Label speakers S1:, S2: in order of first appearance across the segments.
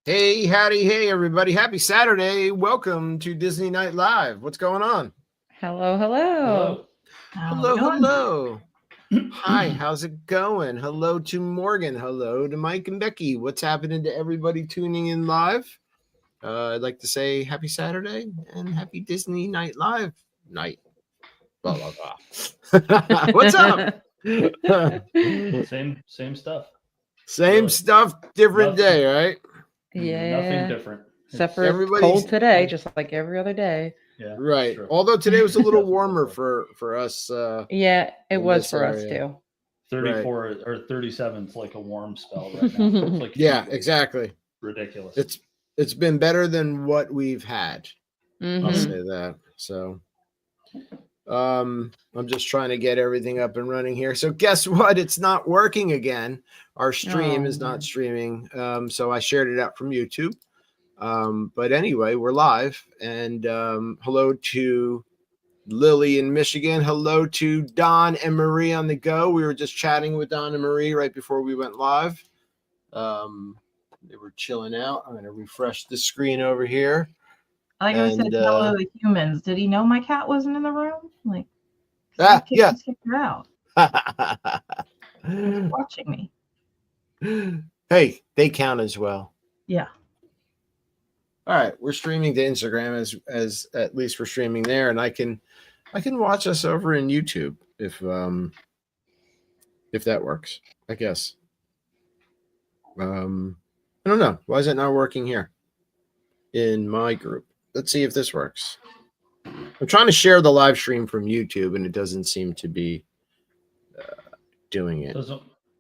S1: Hey, howdy, hey, everybody. Happy Saturday. Welcome to Disney Night Live. What's going on?
S2: Hello.
S1: Hello. Hi, how's it going? Hello to Morgan. Hello to Mike and Becky. What's happening to everybody tuning in live? I'd like to say happy Saturday and happy Disney Night Live night. Blah, blah, blah. What's up?
S3: Same stuff.
S1: Same really. Stuff, different day, right?
S2: Yeah.
S3: Nothing different.
S2: Except for it's cold today, just like every other day.
S3: Yeah.
S1: Right. Although today was a little warmer for us.
S2: Yeah, it was for us too.
S3: 34 right. Or 37 is like a warm spell right now. It's like
S1: yeah, exactly.
S3: Ridiculous.
S1: It's been better than what we've had.
S2: Mm-hmm.
S1: I'll say that. So I'm just trying to get everything up and running here. So guess what? It's not working again. Our stream is not streaming. So I shared it out from YouTube. But anyway, we're live. And hello to Lily in Michigan. Hello to Don and Marie on the go. We were just chatting with Don and Marie right before we went live. They were chilling out. I'm going to refresh the screen over here.
S4: I like I said hello to humans. Did he know my cat wasn't in the room? Like,
S1: yeah.
S4: Kicked her out. He's watching me.
S1: Hey, they count as well.
S4: Yeah.
S1: All right, we're streaming to Instagram as at least we're streaming there, and I can watch us over in YouTube if that works. I guess. I don't know. Why is it not working here in my group? Let's see if this works. I'm trying to share the live stream from YouTube, and it doesn't seem to be doing it.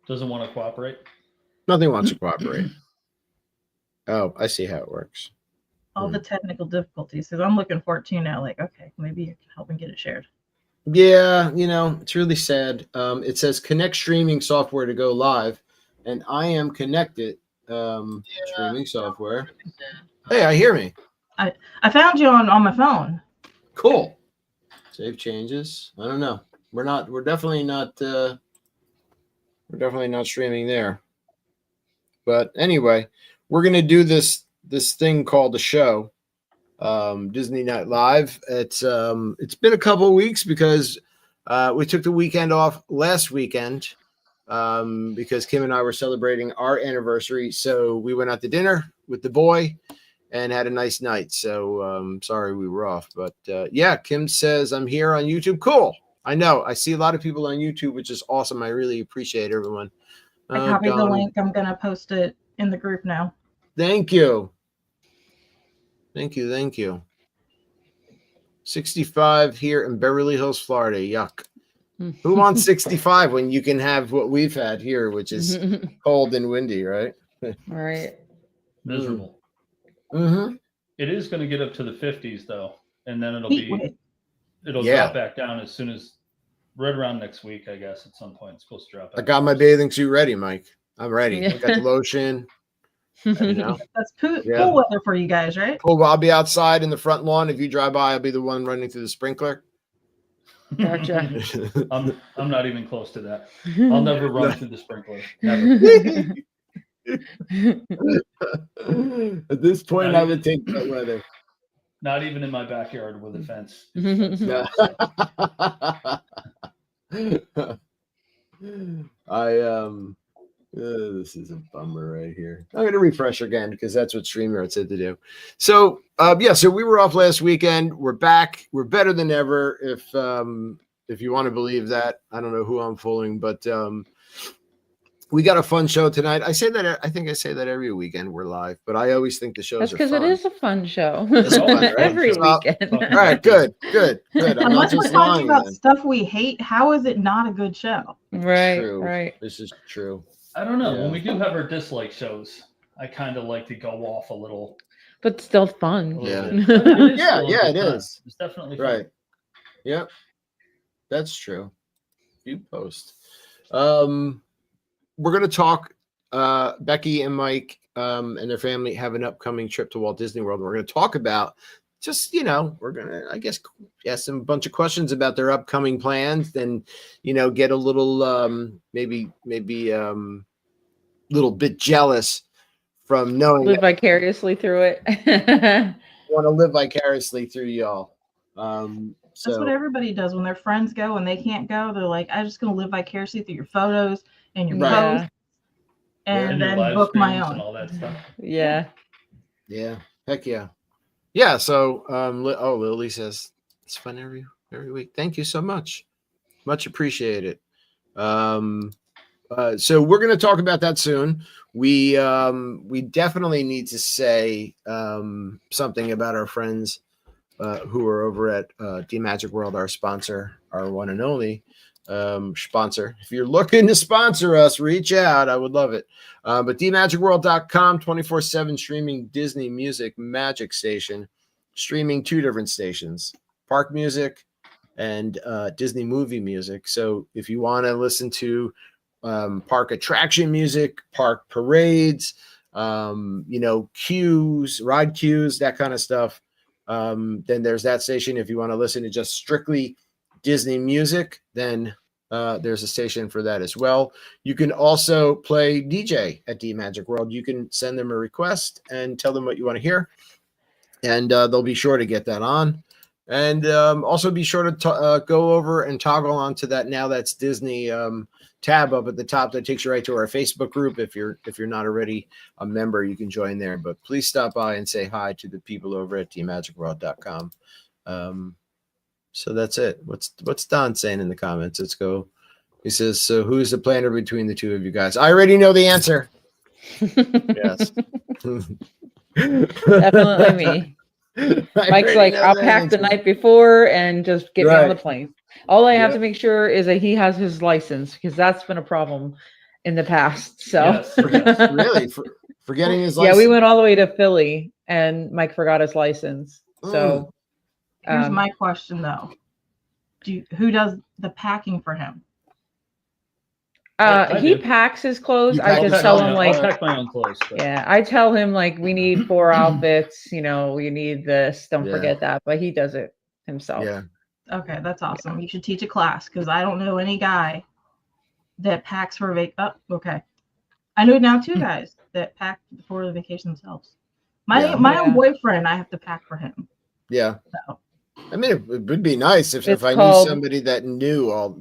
S3: Doesn't want to cooperate.
S1: Nothing wants to cooperate. Oh, I see how it works.
S4: All the technical difficulties. Because I'm looking for it too now. Like, okay, maybe you can help me get it shared.
S1: Yeah, it's really sad. It says connect streaming software to go live, and I am connected. Streaming software. Hey, I hear me.
S4: I found you on my phone.
S1: Cool. Save changes. I don't know. We're definitely not streaming there. But anyway, we're gonna do this thing called the show. Disney Night Live. It's been a couple of weeks because we took the weekend off last weekend because Kim and I were celebrating our anniversary. So we went out to dinner with the boy and had a nice night. So sorry we were off. But yeah, Kim says I'm here on YouTube. Cool. I know. I see a lot of people on YouTube, which is awesome. I really appreciate everyone.
S4: I copied the link. I'm going to post it in the group now.
S1: Thank you. Thank you. 65 here in Beverly Hills, Florida. Yuck. Who wants 65 when you can have what we've had here, which is cold and windy, right?
S2: Right.
S3: Miserable.
S1: Mm-hmm.
S3: It is going to get up to the 50s though, and then it'll drop back down as soon as right around next week, I guess. At some point, it's supposed to drop back.
S1: I got my bathing suit ready, Mike. I'm ready. Yeah. I got the lotion.
S4: That's pool weather for you guys, right?
S1: Well, I'll be outside in the front lawn. If you drive by, I'll be the one running through the sprinkler.
S2: Gotcha.
S3: I'm not even close to that. I'll never run through the sprinkler.
S1: At this point, I would take that weather.
S3: Not even in my backyard with a fence.
S1: This is a bummer right here. I'm going to refresh again because that's what StreamYard said to do. So, so we were off last weekend. We're back. We're better than ever. If you want to believe that, I don't know who I'm fooling, but we got a fun show tonight. I think I say that every weekend we're live, but I always think the shows
S2: That's
S1: are
S2: because
S1: fun.
S2: it is a fun show.
S1: It's fun, right?
S2: Every weekend.
S1: All right, good.
S4: Unless we're talking about stuff we hate, how is it not a good show?
S2: Right.
S1: This is true.
S3: I don't know. Yeah. When we do have our dislike shows, I kind of like to go off a little.
S2: But still fun.
S1: Yeah.
S3: It
S1: is.
S3: It's definitely fun.
S1: Right. Yep. That's true. You post. We're going to talk. Becky and Mike and their family have an upcoming trip to Walt Disney World. We're going to talk about just, we're going to, I guess, ask them a bunch of questions about their upcoming plans and, get a little, maybe little bit jealous from knowing
S2: Live vicariously through it.
S1: want to live vicariously through y'all.
S4: That's what
S1: So
S4: everybody does when their friends go and they can't go. They're like, I'm just going to live vicariously through your photos and your
S1: Right.
S4: posts and
S3: your
S4: then
S3: live
S4: book my
S3: streams
S4: own.
S3: and all that stuff.
S2: Yeah.
S1: yeah, heck yeah, yeah. So Lily says it's fun every week. Thank you so much, much appreciated. So we're going to talk about that soon. We definitely need to say something about our friends who are over at D Magic World, our sponsor, our one and only sponsor. If you're looking to sponsor us, reach out. I would love it. But dmagicworld.com, 24/7 streaming Disney music magic station, streaming 2 different stations, park music and Disney movie music. So if you want to listen to park attraction music, park parades, queues, ride queues, that kind of stuff, then there's that station. If you want to listen to just strictly Disney music, then there's a station for that as well. You can also play DJ at D Magic World. You can send them a request and tell them what you want to hear, and they'll be sure to get that on. And also be sure to go over and toggle onto that Now That's Disney tab up at the top that takes you right to our Facebook group. If you're not already a member, you can join there. But please stop by and say hi to the people over at dmagicworld.com. So that's it. What's Don saying in the comments? Let's go. He says, so who's the planner between the two of you guys? I already know the answer. Yes.
S2: Definitely me. Mike's like, I'll pack the night before and just get me on the plane. All I have to make sure is that he has his license, because that's been a problem in the past. So
S3: yes.
S1: Really? Forgetting his license?
S2: Yeah, we went all the way to Philly and Mike forgot his license. So
S4: here's my question though. Who does the packing for him?
S2: He packs his clothes. I just tell him
S3: I'll pack my own clothes. So.
S2: Yeah, I tell him like we need 4 outfits. You need this. Don't forget that. But he does it himself.
S1: Yeah.
S4: Okay, that's awesome. You should teach a class, because I don't know any guy that packs for okay. I know now 2 guys that pack for the vacation themselves. My own boyfriend, I have to pack for him.
S1: Yeah.
S4: So.
S1: I mean, it would be nice if I knew somebody that knew all,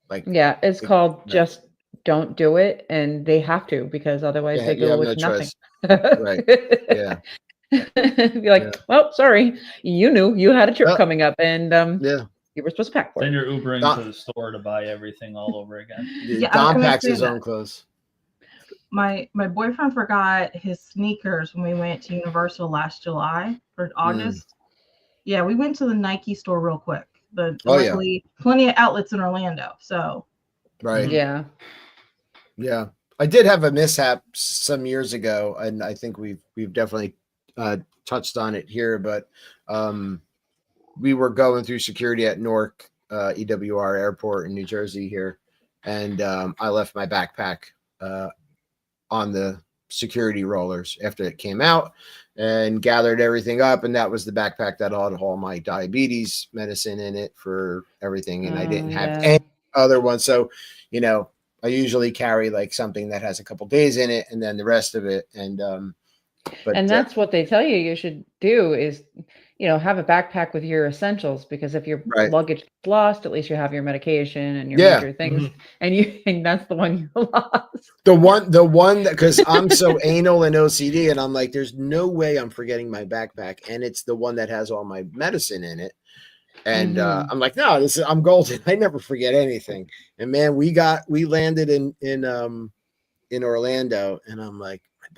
S1: like.
S2: Yeah, it's called Just Don't Do It, and they have to, because otherwise they go with nothing.
S1: Right. Yeah.
S2: Be like, well, sorry, you knew you had a trip coming up, and you were supposed to pack for it.
S3: Then you're Ubering to the store to buy everything all over again.
S1: Yeah, Don packs his own clothes.
S4: My boyfriend forgot his sneakers when we went to Universal last July or August. Yeah, we went to the Nike store real quick. Luckily, plenty of outlets in Orlando. So,
S1: right.
S2: Yeah.
S1: Yeah. I did have a mishap some years ago, and I think we've definitely touched on it here, but we were going through security at Newark EWR Airport in New Jersey here, and I left my backpack on the security rollers after it came out, and gathered everything up, and that was the backpack that had all my diabetes medicine in it for everything, and I didn't have any other one. So, I usually carry like something that has a couple days in it, and then the rest of it, and
S2: that's what they tell you should do is, have a backpack with your essentials, because if your luggage gets lost, at least you have your medication and your major things, and that's the one you lost.
S1: The one that, because I'm so anal and OCD, and I'm like, there's no way I'm forgetting my backpack, and it's the one that has all my medicine in it. And I'm like, no, I'm golden. I never forget anything. And man, we landed in Orlando, and I'm like, my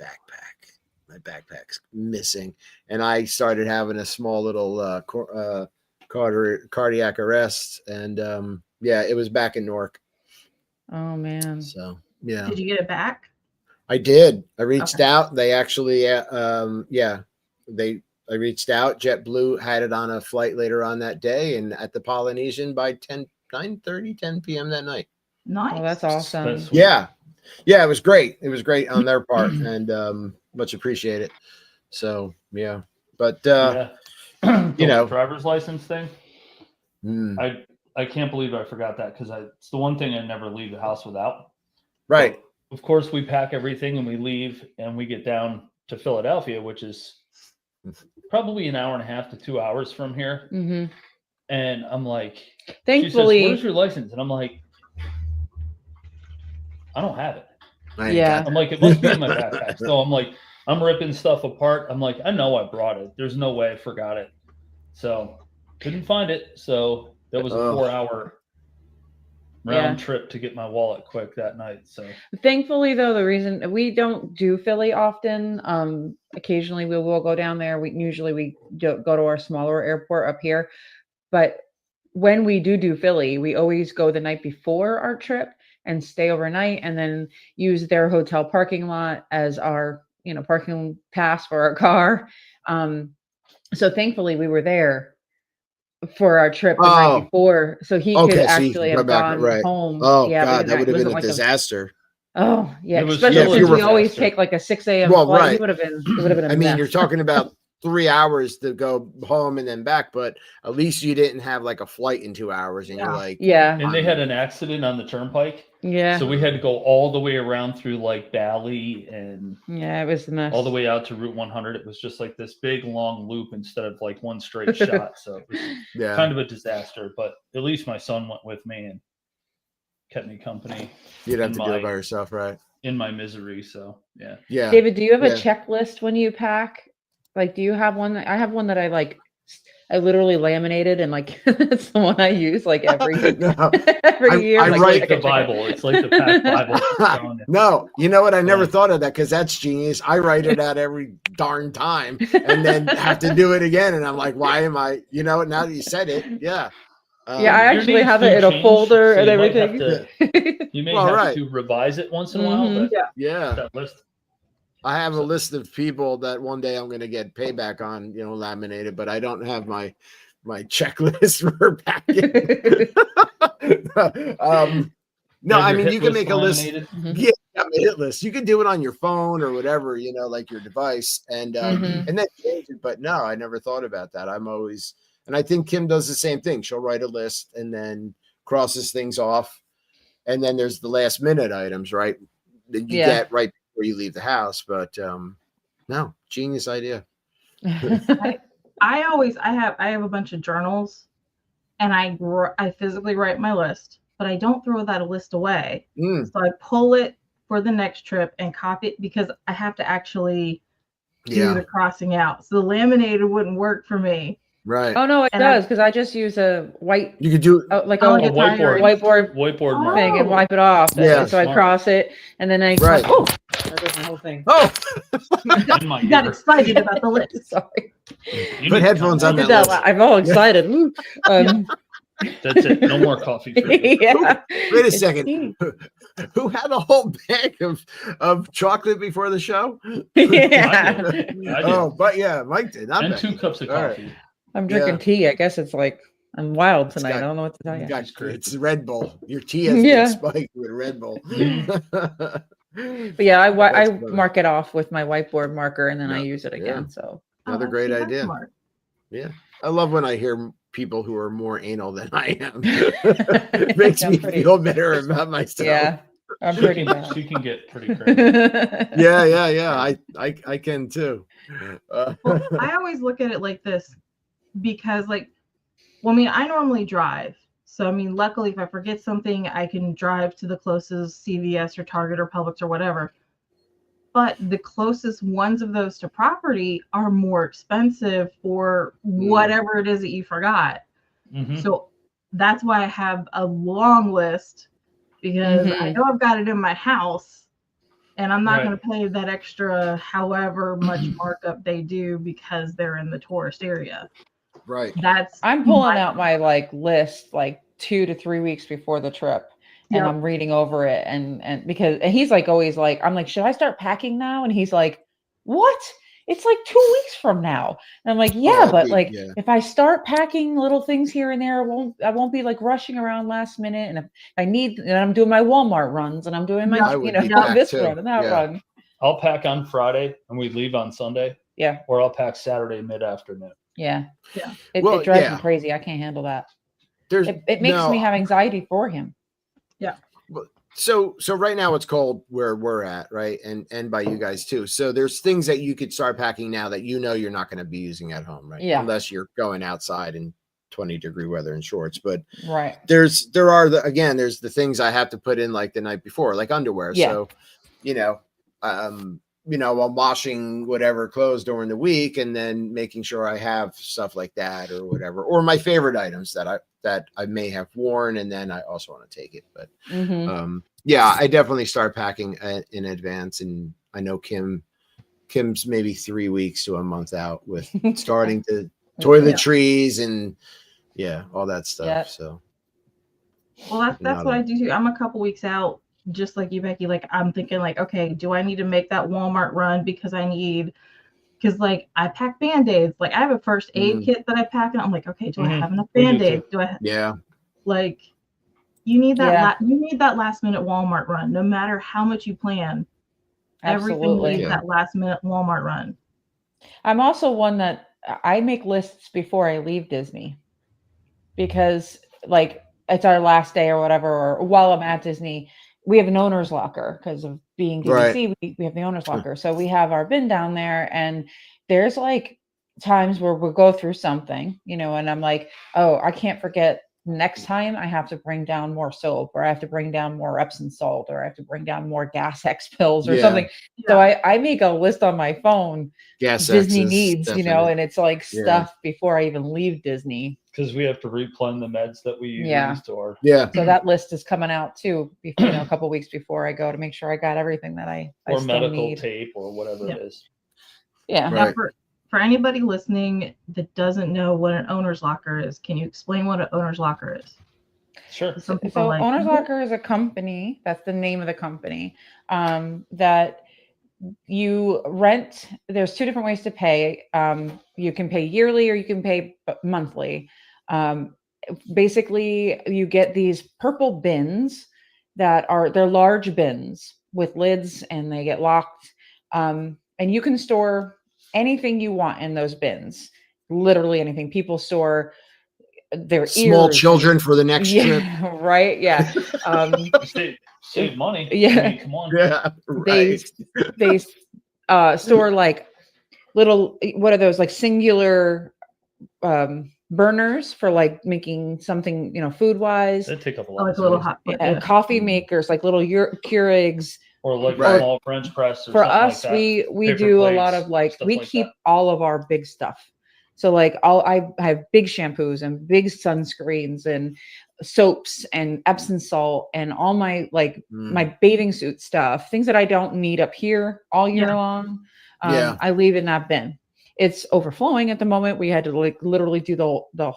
S1: backpack's missing, and I started having a small little cardiac arrest, and it was back in Newark.
S2: Oh man.
S1: So yeah.
S4: Did you get it back?
S1: I did. I reached out. They actually I reached out. JetBlue had it on a flight later on that day, and at the Polynesian by 10 p.m. that night.
S4: Nice.
S2: Oh, that's awesome.
S1: Yeah, it was great. It was great on their part, and much appreciated. So yeah, but
S3: driver's license thing. I can't believe I forgot that, because it's the one thing I never leave the house without.
S1: Right.
S3: of course, we pack everything and we leave and we get down to Philadelphia, which is probably an hour and a half to 2 hours from here.
S2: Mm-hmm.
S3: And I'm like,
S2: thankfully,
S3: she says, where's your license? And I'm like, I don't have it.
S2: Yeah.
S3: I'm like, it must be in my backpack. So I'm like, I'm ripping stuff apart. I'm like, I know I brought it. There's no way I forgot it. So couldn't find it. So that was a 4-hour round trip to get my wallet quick that night. So
S2: thankfully, though, the reason we don't do Philly often, occasionally we will go down there. We go to our smaller airport up here, but when we do Philly, we always go the night before our trip and stay overnight, and then use their hotel parking lot as our parking pass for our car. So thankfully, we were there for our trip the night before, so he could actually have gone home.
S1: Oh God, that would have been a disaster.
S2: Oh yeah, especially since we always take like a 6 a.m. flight. It would have been.
S1: I mean, you're talking about 3 hours to go home and then back, but at least you didn't have like a flight in 2 hours, and you're like,
S3: And they had an accident on the turnpike.
S2: Yeah.
S3: So we had to go all the way around through like Bali and
S2: it was the mess.
S3: All the way out to Route 100. It was just like this big long loop instead of like one straight shot. So it was kind of a disaster. But at least my son went with me and kept me company.
S1: You'd have to do it by yourself, right?
S3: In my misery. So yeah.
S2: David, do you have a checklist when you pack? Like, do you have one? I have one that I literally laminated, and like it's the one I use like every year.
S3: I write the Bible. It's like the pack Bible.
S1: No, you know what? I never thought of that, because that's genius. I write it out every darn time and then have to do it again. And I'm like, why am I? Now that you said it,
S2: I actually have it in a folder and everything.
S3: You may have to revise it once in a while. But that list.
S1: I have a list of people that one day I'm going to get payback on, laminated, but I don't have my checklist for packing. No, I mean, you can make a list. Yeah, a hit list. You can do it on your phone or whatever, like your device, and then change it. But no, I never thought about that. I'm always, and I think Kim does the same thing. She'll write a list and then crosses things off, and then there's the last minute items, right? That you get right before you leave the house. But no, genius idea.
S4: I have a bunch of journals, and I physically write my list, but I don't throw that list away. So I pull it for the next trip and copy it, because I have to actually do the crossing out. So the laminated wouldn't work for me.
S1: Right.
S2: Oh no, it does, because I just use a white.
S1: You could do
S2: like a whiteboard thing and wipe it off.
S1: Yeah.
S2: So I cross it, and then I that does my whole thing.
S1: Oh,
S4: you got excited about the list.
S2: Sorry.
S1: Put headphones on that list.
S2: I'm all excited.
S3: That's it. No more coffee.
S1: Wait a second. Who had a whole bag of chocolate before the show?
S2: Yeah.
S3: I did.
S1: But yeah, Mike did.
S3: And 2 cups of coffee.
S1: Right.
S2: I'm drinking tea. I guess it's like I'm wild tonight. I don't know what to tell you.
S1: It's Red Bull. Your tea has been spiked with Red Bull.
S2: But yeah, I mark it off with my whiteboard marker, and then I use it again. So
S1: another great idea. Smart. Yeah, I love when I hear people who are more anal than I am. It makes me feel better about myself.
S2: Yeah, I'm pretty bad.
S3: She can get pretty crazy.
S1: Yeah. I can too.
S4: Well, I always look at it like this, because I normally drive. So, luckily, if I forget something, I can drive to the closest CVS or Target or Publix or whatever. But the closest ones of those to property are more expensive for whatever it is that you forgot. So that's why I have a long list, because I know I've got it in my house, and I'm not going to pay that extra however much markup they do because they're in the tourist area.
S1: Right.
S2: I'm pulling out my list 2 to 3 weeks before the trip. And I'm reading over it, and he's always I'm like, should I start packing now? And he's like, what? It's 2 weeks from now. And I'm like, if I start packing little things here and there, I won't be rushing around last minute. And if I need, and I'm doing my Walmart runs, and I'm doing my this run and that run.
S3: I'll pack on Friday and we leave on Sunday.
S2: Yeah.
S3: Or I'll pack Saturday mid-afternoon.
S2: Yeah. Yeah. It drives me crazy. I can't handle that. It makes me have anxiety for him.
S4: Yeah.
S1: So right now it's cold where we're at, right? And by you guys too. So there's things that you could start packing now that you're not going to be using at home, right?
S2: Yeah.
S1: Unless you're going outside in 20-degree weather in shorts. But
S2: right.
S1: there's the things I have to put in like the night before, like underwear.
S2: Yeah.
S1: So, I'm washing whatever clothes during the week and then making sure I have stuff like that or whatever, or my favorite items that I may have worn, and then I also want to take it. But I definitely start packing in advance, and I know Kim's maybe 3 weeks to a month out with starting to toiletries and all that stuff.
S2: Yep.
S1: So
S4: well, that's what I do too. I'm a couple weeks out, just like you, Becki. Like I'm thinking like, okay, do I need to make that Walmart run because like I pack Band-Aids. Like I have a first aid kit that I pack, and I'm like, okay, do I have enough Band-Aids? Like you need that you need that last minute Walmart run, no matter how much you plan.
S2: Absolutely.
S4: Everything needs that last minute Walmart run.
S2: I'm also one that I make lists before I leave Disney, because like it's our last day or whatever, or while I'm at Disney, we have an owner's locker because of being DVC. Right. We have the owner's locker. So we have our bin down there, and there's like times where we'll go through something, and I'm like, oh, I can't forget next time I have to bring down more soap, or I have to bring down more Epsom salt, or I have to bring down more Gas X pills or something. Yeah. So I make a list on my phone, Disney needs, and it's like stuff before I even leave Disney.
S3: Because we have to replenish the meds that we use store.
S2: Yeah. So that list is coming out too, a couple weeks before I go, to make sure I got everything that I
S3: or
S2: still
S3: medical
S2: need.
S3: tape or whatever it is.
S2: Yeah.
S4: Right. Now for anybody listening that doesn't know what an owner's locker is, can you explain what an owner's locker is?
S3: Sure.
S2: So owner's locker is a company. That's the name of the company that you rent. There's two different ways to pay. You can pay yearly or you can pay monthly. Basically, you get these purple bins they're large bins with lids, and they get locked. And you can store anything you want in those bins. Literally anything. People store their
S1: small children for the next trip.
S2: Right. Yeah.
S3: Save money.
S2: Yeah.
S3: I mean, come on.
S1: Yeah. Right.
S2: They store like little, what are those, like singular burners for like making something, food wise.
S3: They take up a lot.
S4: Like little hot
S2: coffee makers, like little Keurigs.
S3: Or like a small French press. Or
S2: for us,
S3: like that.
S2: we
S3: Paper
S2: do
S3: plates,
S2: a lot of we
S3: like
S2: keep
S3: that.
S2: all of our big stuff. So like I have big shampoos and big sunscreens and soaps and Epsom salt and all my my bathing suit stuff, things that I don't need up here all year long. I leave in that bin. It's overflowing at the moment. We had to literally do the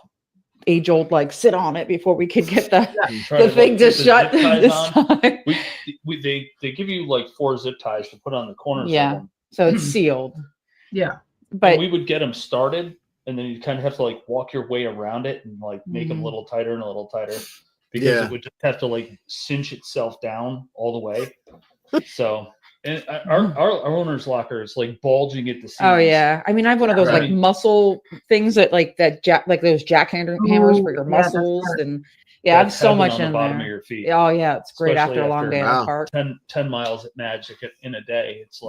S2: age-old sit on it before we could get the thing to shut this time.
S3: They give you 4 zip ties to put on the corners of them.
S2: So it's sealed.
S4: Yeah.
S3: But and we would get them started, and then you kind of have to walk your way around it and make them a little tighter and a little tighter, because it would just have to cinch itself down all the way. So and our owner's locker is bulging at the seams.
S2: Oh yeah, I mean I have one of those muscle things that those jackhammers for your muscles, and I have so much in the bottom of
S3: your feet.
S2: Oh yeah, it's great after a long day in the park.
S3: 10 miles at Magic in a day. It's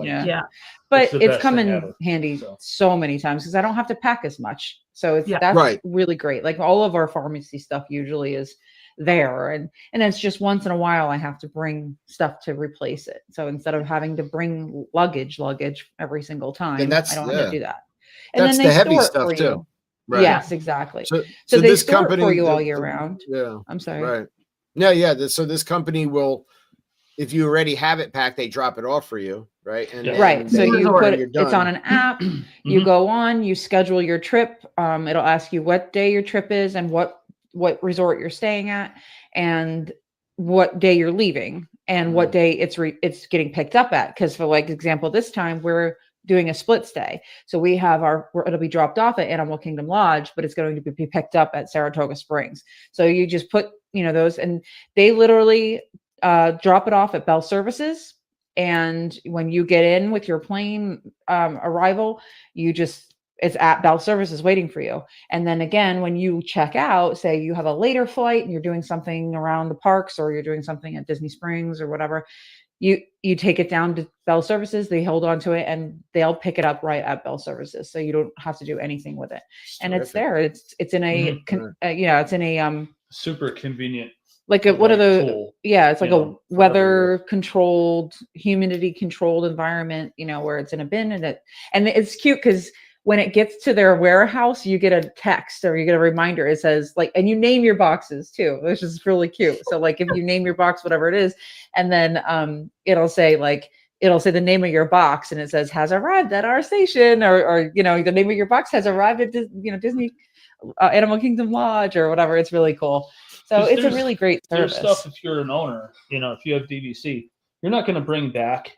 S2: but it's come in handy so many times because I don't have to pack as much. So that's really great. All of our pharmacy stuff usually is there, and it's just once in a while I have to bring stuff to replace it. So instead of having to bring luggage every single time, I don't have to do that. And
S1: that's
S2: then they
S1: the heavy
S2: store
S1: stuff
S2: it for
S1: too.
S2: you.
S1: Right.
S2: Yes, exactly. So they
S1: this
S2: store
S1: company
S2: it for you all year round.
S1: Yeah.
S2: I'm sorry.
S1: Right. Yeah. So this company will, if you already have it packed, they drop it off for you, right? And
S2: right. So you put it's on an app. You go on, you schedule your trip. It'll ask you what day your trip is and what resort you're staying at, and what day you're leaving, and what day it's getting picked up at. Because for example, this time we're doing a split stay, so we have it'll be dropped off at Animal Kingdom Lodge, but it's going to be picked up at Saratoga Springs. So you just put those, and they literally drop it off at Bell Services. And when you get in with your plane arrival, you just it's at Bell Services waiting for you. And then again, when you check out, say you have a later flight and you're doing something around the parks or you're doing something at Disney Springs or whatever, you take it down to Bell Services, they hold on to it and they'll pick it up right at Bell Services. So you don't have to do anything with it. And it's there. It's in a, it's in a,
S3: super convenient.
S2: Like what are the, it's like a weather controlled, humidity controlled environment, where it's in a bin and it's cute because when it gets to their warehouse, you get a text or you get a reminder. It says and you name your boxes too, which is really cute. So if you name your box, whatever it is, and then it'll say the name of your box and it says has arrived at our station or the name of your box has arrived at Disney Animal Kingdom Lodge or whatever. It's really cool. So it's a really great service.
S3: There's stuff if you're an owner, if you have DVC, you're not going to bring back.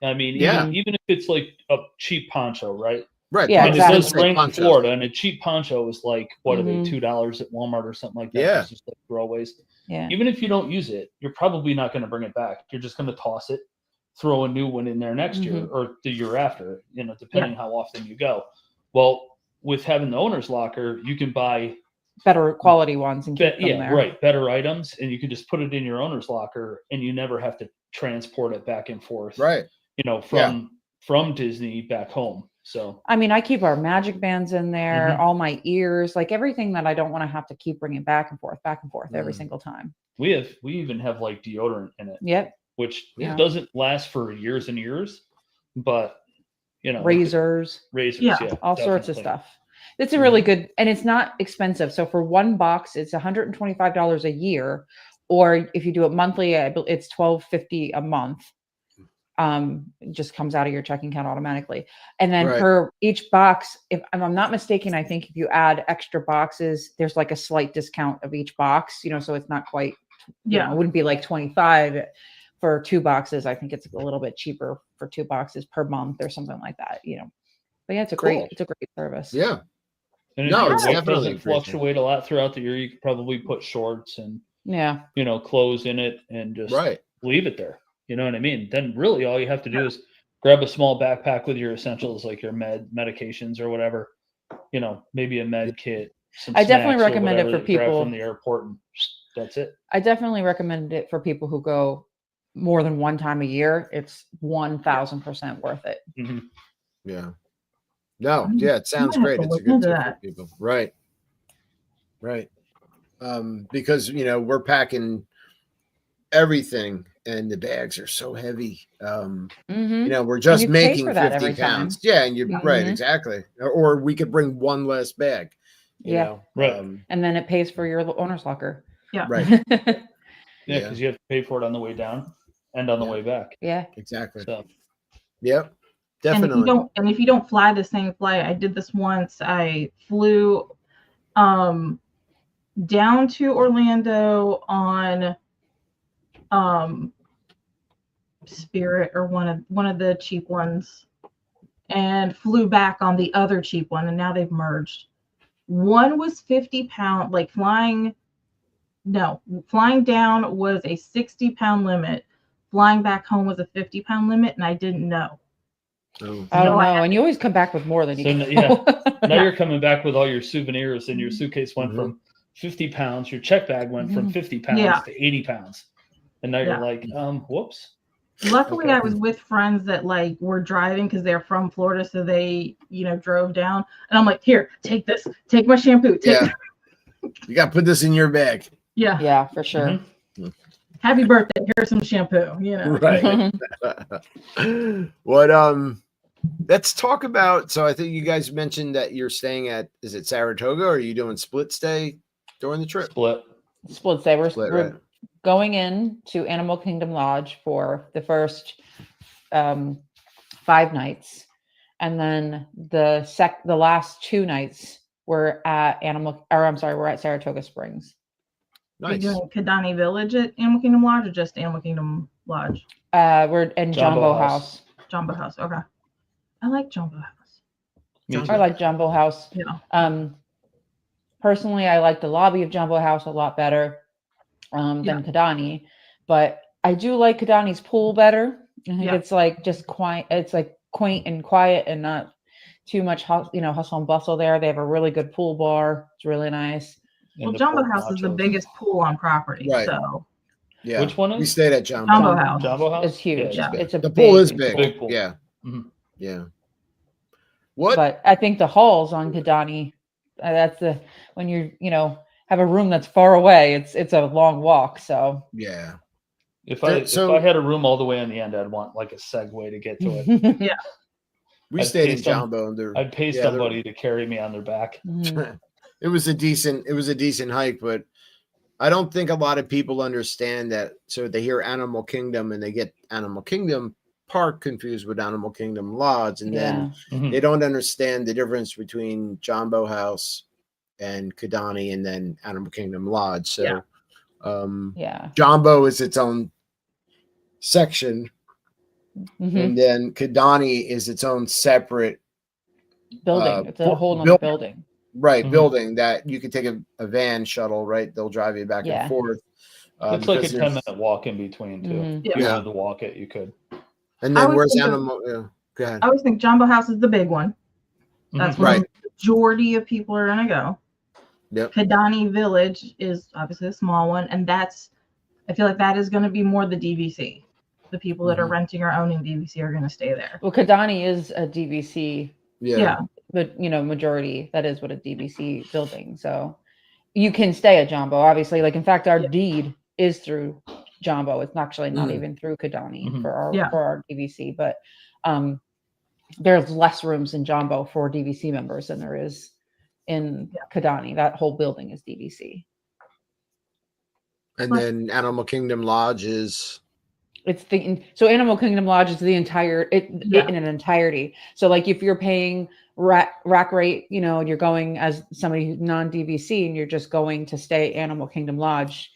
S3: I mean, even if it's like a cheap poncho, right?
S1: Right.
S2: Yeah, exactly.
S3: It does rain in Florida, and a cheap poncho is like, what are they, $2 at Walmart or something like that?
S1: Yeah.
S3: It's just like throwaways.
S2: Yeah.
S3: Even if you don't use it, you're probably not going to bring it back. You're just going to toss it, throw a new one in there next year or the year after, depending how often you go. Well, with having the owner's locker, you can buy
S2: better quality ones and keep them there.
S3: Right. Better items, and you can just put it in your owner's locker, and you never have to transport it back and forth.
S1: Right.
S3: From Disney back home. So
S2: I mean, I keep our magic bands in there, all my ears, like everything that I don't want to have to keep bringing back and forth every single time.
S3: We even have like deodorant in it.
S2: Yep.
S3: Which doesn't last for years and years, but
S2: razors, all sorts of stuff. It's a really good, and it's not expensive. So for one box, it's $125 a year, or if you do it monthly, it's $12.50 a month. It just comes out of your checking account automatically. And then for each box, if I'm not mistaken, I think if you add extra boxes, there's like a slight discount of each box, so it's not quite, it wouldn't be like 25 for 2 boxes. I think it's a little bit cheaper for 2 boxes per month or something like that, but it's a great service.
S1: Yeah.
S3: And if it doesn't fluctuate a lot throughout the year, you could probably put shorts and, clothes in it and just leave it there. You know what I mean? Then really all you have to do is grab a small backpack with your essentials, like your medications or whatever, maybe a med kit.
S2: I definitely recommend it for people
S3: from the airport, and that's it.
S2: I definitely recommend it for people who go more than one time a year. It's 1,000% worth it.
S3: Mm-hmm.
S1: Yeah. No. Yeah. It sounds great. It's a good tip for people. Right. Right. Because, we're packing everything and the bags are so heavy. We're just making 50 pounds. Yeah. And you're right. Exactly. Or we could bring one less bag. You know?
S3: Right.
S2: And then it pays for your owner's locker.
S4: Yeah.
S1: Right.
S3: Because you have to pay for it on the way down and on the way back.
S2: Yeah.
S1: Exactly.
S3: So.
S1: Yep. Definitely.
S4: And if you don't fly the same flight, I did this once. I flew down to Orlando on Spirit or one of the cheap ones, and flew back on the other cheap one, and now they've merged. One was 50 pound, like flying down was a 60-pound limit. Flying back home was a 50-pound limit, and I didn't know.
S2: Oh no! And you always come back with more than you can.
S3: Now you're coming back with all your souvenirs, and your suitcase went from 50 pounds. Your check bag went from 50 pounds to 80 pounds, and now you're like, whoops.
S4: Luckily, I was with friends that were driving because they're from Florida, so they drove down, and I'm like, here, take this, take my shampoo,
S1: you got to put this in your bag.
S2: Yeah, for sure.
S1: Mm-hmm.
S4: Happy birthday! Here's some shampoo.
S1: Right. What? Let's talk about. So I think you guys mentioned that you're staying at. Is it Saratoga, or are you doing split stay during the trip?
S2: Split stay. We're going in to Animal Kingdom Lodge for the first 5 nights, and then the last 2 nights we're at we're at Saratoga Springs.
S1: Nice.
S4: Are you doing Kidani Village at Animal Kingdom Lodge or just Animal Kingdom Lodge?
S2: We're in Jumbo House.
S4: Jumbo House. Okay. I like Jumbo House.
S2: I like Jumbo House.
S4: Yeah.
S2: Personally, I like the lobby of Jumbo House a lot better than Kidani, but I do like Kidani's pool better. I think it's just quiet. It's quaint and quiet and not too much hustle and bustle there. They have a really good pool bar. It's really nice.
S4: Well, Jumbo House is the biggest pool on property.
S1: Right.
S4: So
S3: yeah. Which one is?
S1: We stayed at Jumbo
S4: House.
S3: Jumbo House?
S2: It's huge.
S4: Yeah.
S2: It's
S1: the pool is big.
S3: Big pool.
S1: Yeah.
S3: Mm-hmm.
S1: Yeah. What?
S2: But I think the halls on Kidani, that's when you have a room that's far away. It's a long walk. So
S1: yeah.
S3: If I had a room all the way on the end, I'd want like a Segway to get to it.
S4: Yeah.
S1: We stayed in Jumbo.
S3: I'd pay somebody to carry me on their back.
S1: It was a decent hike, but I don't think a lot of people understand that. So they hear Animal Kingdom and they get Animal Kingdom Park confused with Animal Kingdom Lodge, and then they don't understand the difference between Jumbo House and Kidani and then Animal Kingdom Lodge. So Jumbo is its own section, and then Kidani is its own separate
S2: building. It's a whole other building.
S1: Right, building that you could take a van shuttle, right? They'll drive you back and forth.
S3: It's like a 10-minute walk in between, too. If you wanted to walk it, you could.
S1: And then where's Animal? Go ahead.
S4: I always think Jumbo House is the big one. That's where the majority of people are going to go.
S1: Yep.
S4: Kidani Village is obviously a small one, and I feel like that is going to be more the DVC. The people that are renting or owning DVC are going to stay there.
S2: Well, Kidani is a DVC.
S4: Yeah.
S2: But majority, that is what a DVC building. So you can stay at Jumbo, obviously. Like, in fact, our deed is through Jumbo. It's actually not even through Kidani for our DVC. But there's less rooms in Jumbo for DVC members than there is in Kidani. That whole building is DVC.
S1: And then Animal Kingdom Lodge is...
S2: So Animal Kingdom Lodge is the entire in an entirety. So like if you're paying rack rate, and you're going as somebody who's non-DVC and you're just going to stay Animal Kingdom Lodge,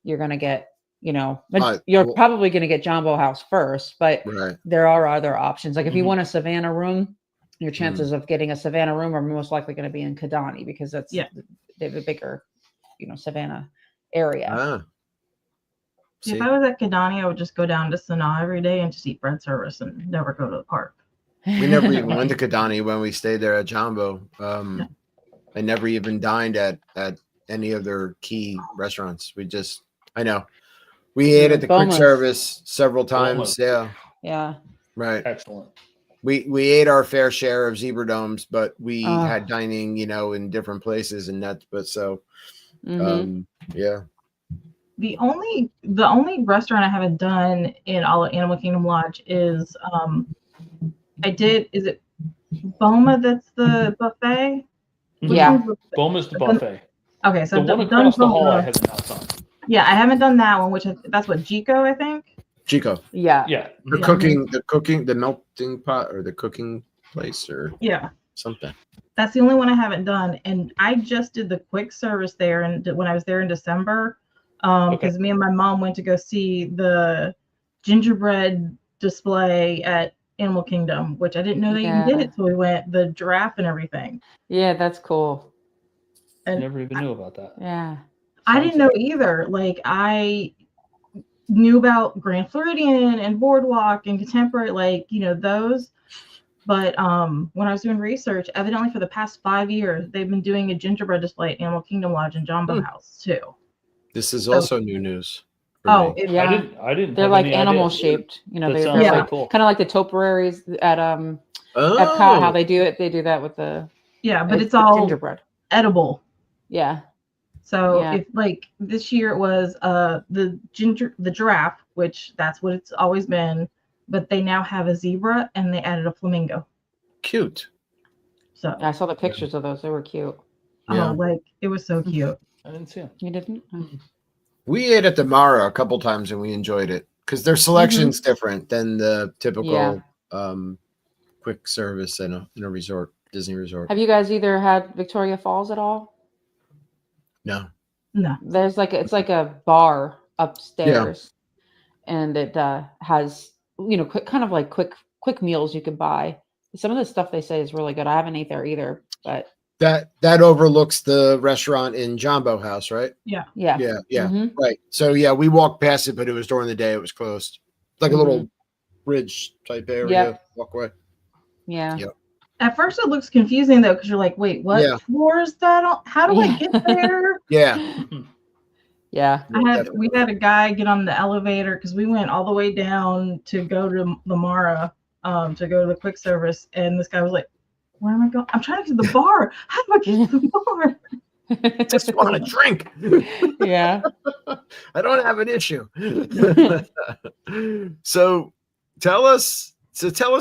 S2: you're going to get, you're probably going to get Jumbo House first, but there are other options. Like if you want a Savannah room, your chances of getting a Savannah room are most likely going to be in Kidani because they have a bigger, Savannah area.
S4: If I was at Kidani, I would just go down to Sanaa every day and just eat bread service and never go to the park.
S1: We never even went to Kidani when we stayed there at Jumbo. I never even dined at any of their key restaurants. We ate at the quick service several times.
S2: Yeah.
S1: Right.
S3: Excellent.
S1: We ate our fair share of Zebra Domes, but we had dining, in different places and that. But so,
S4: The only restaurant I haven't done in all of Animal Kingdom Lodge is is it Boma that's the buffet?
S3: Boma's the buffet.
S4: Okay, so
S3: the one across the hall I have not done.
S4: Yeah, I haven't done that one, that's what Chico, I think.
S1: Chico.
S2: Yeah.
S1: The melting pot or the cooking place or something.
S4: That's the only one I haven't done. And I just did the quick service there and when I was there in December. Because me and my mom went to go see the gingerbread display at Animal Kingdom, which I didn't know they even did it till we went, the giraffe and everything.
S2: Yeah, that's cool.
S3: I never even knew about that.
S2: Yeah.
S4: I didn't know either. Like I knew about Grand Floridian and Boardwalk and Contemporary, those. But when I was doing research, evidently for the past 5 years, they've been doing a gingerbread display at Animal Kingdom Lodge and Jumbo House too.
S1: This is also new news.
S3: I didn't.
S2: They're like animal shaped. They're
S3: cool.
S2: Kind of like the topiaries at Epcot. How they do it. They do that with the
S4: but it's all
S2: gingerbread
S4: edible.
S2: Yeah.
S4: So if this year it was the giraffe, which that's what it's always been, but they now have a zebra and they added a flamingo.
S1: Cute.
S4: So
S2: I saw the pictures of those. They were cute.
S4: It was so cute.
S3: I didn't see them.
S2: You didn't?
S1: We ate at the Mara a couple times and we enjoyed it because their selection's different than the typical quick service in a resort, Disney resort.
S2: Have you guys either had Victoria Falls at all?
S1: No.
S2: There's it's like a bar upstairs, and it has kind of like quick meals you could buy. Some of the stuff they say is really good. I haven't ate there either, but.
S1: That overlooks the restaurant in Jumbo House, right?
S4: Yeah.
S1: Right. So we walked past it, but it was during the day. It was closed. Like a little bridge type area. Walkway.
S2: Yeah.
S4: At first, it looks confusing though, because you're like, "Wait, what floor is that on? How do I get there?"
S2: Yeah.
S4: We had a guy get on the elevator because we went all the way down to go to Lamara, to go to the quick service, and this guy was like, "Where am I going? I'm trying to get to the bar. How do I get to the bar?"
S1: Just want a drink.
S2: Yeah.
S1: I don't have an issue. So tell us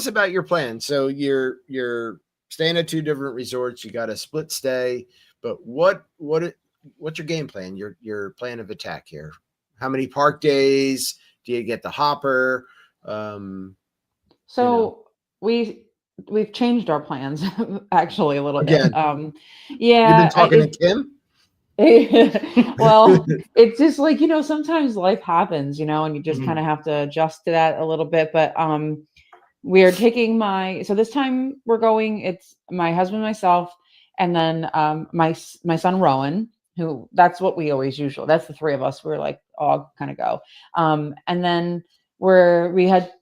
S1: about your plan. So you're staying at 2 different resorts. You got a split stay, but what's your game plan? Your plan of attack here? How many park days do you get the hopper?
S2: We've changed our plans actually a little
S1: Again.
S2: bit. Yeah.
S1: You've been talking to Kim?
S2: Well, it's just like, sometimes life happens, and you just kind of have to adjust to that a little bit. But we are taking so this time we're going, it's my husband, myself, and then my son Rowan, who that's what we always usually, that's the 3 of us. We're like all kind of go. And then we had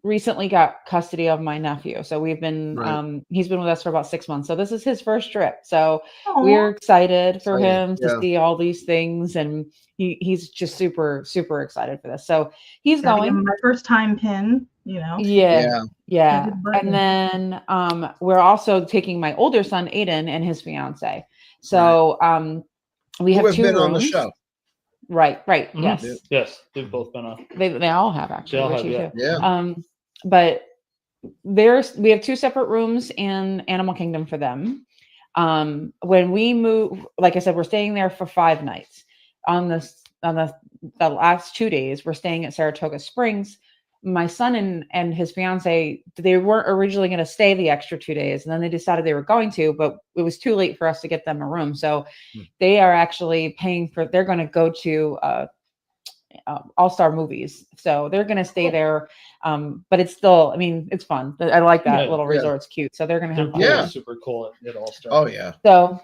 S2: recently got custody of my nephew. So we've been, he's been with us for about 6 months. So this is his first trip. So we're excited for him to see all these things. And he's just super, super excited for this. So he's going.
S4: My first time pin,
S2: Yeah. And then we're also taking my older son, Aiden, and his fiance. So we have 2
S1: been
S2: rooms.
S1: On the show.
S2: Right.
S3: Mm-hmm. Yes. They've both been on.
S2: They all have actually.
S3: They all have,
S2: But we have 2 separate rooms in Animal Kingdom for them. When we move, like I said, we're staying there for 5 nights. On the last 2 days, we're staying at Saratoga Springs. My son and his fiance, they weren't originally going to stay the extra 2 days, and then they decided they were going to, but it was too late for us to get them a room. So they are actually they're going to go to All-Star Movies. So they're going to stay there. But it's still, it's fun. I like that little resort's cute. So they're going to have fun.
S3: Yeah. Super cool at All-Star.
S1: Oh yeah.
S2: So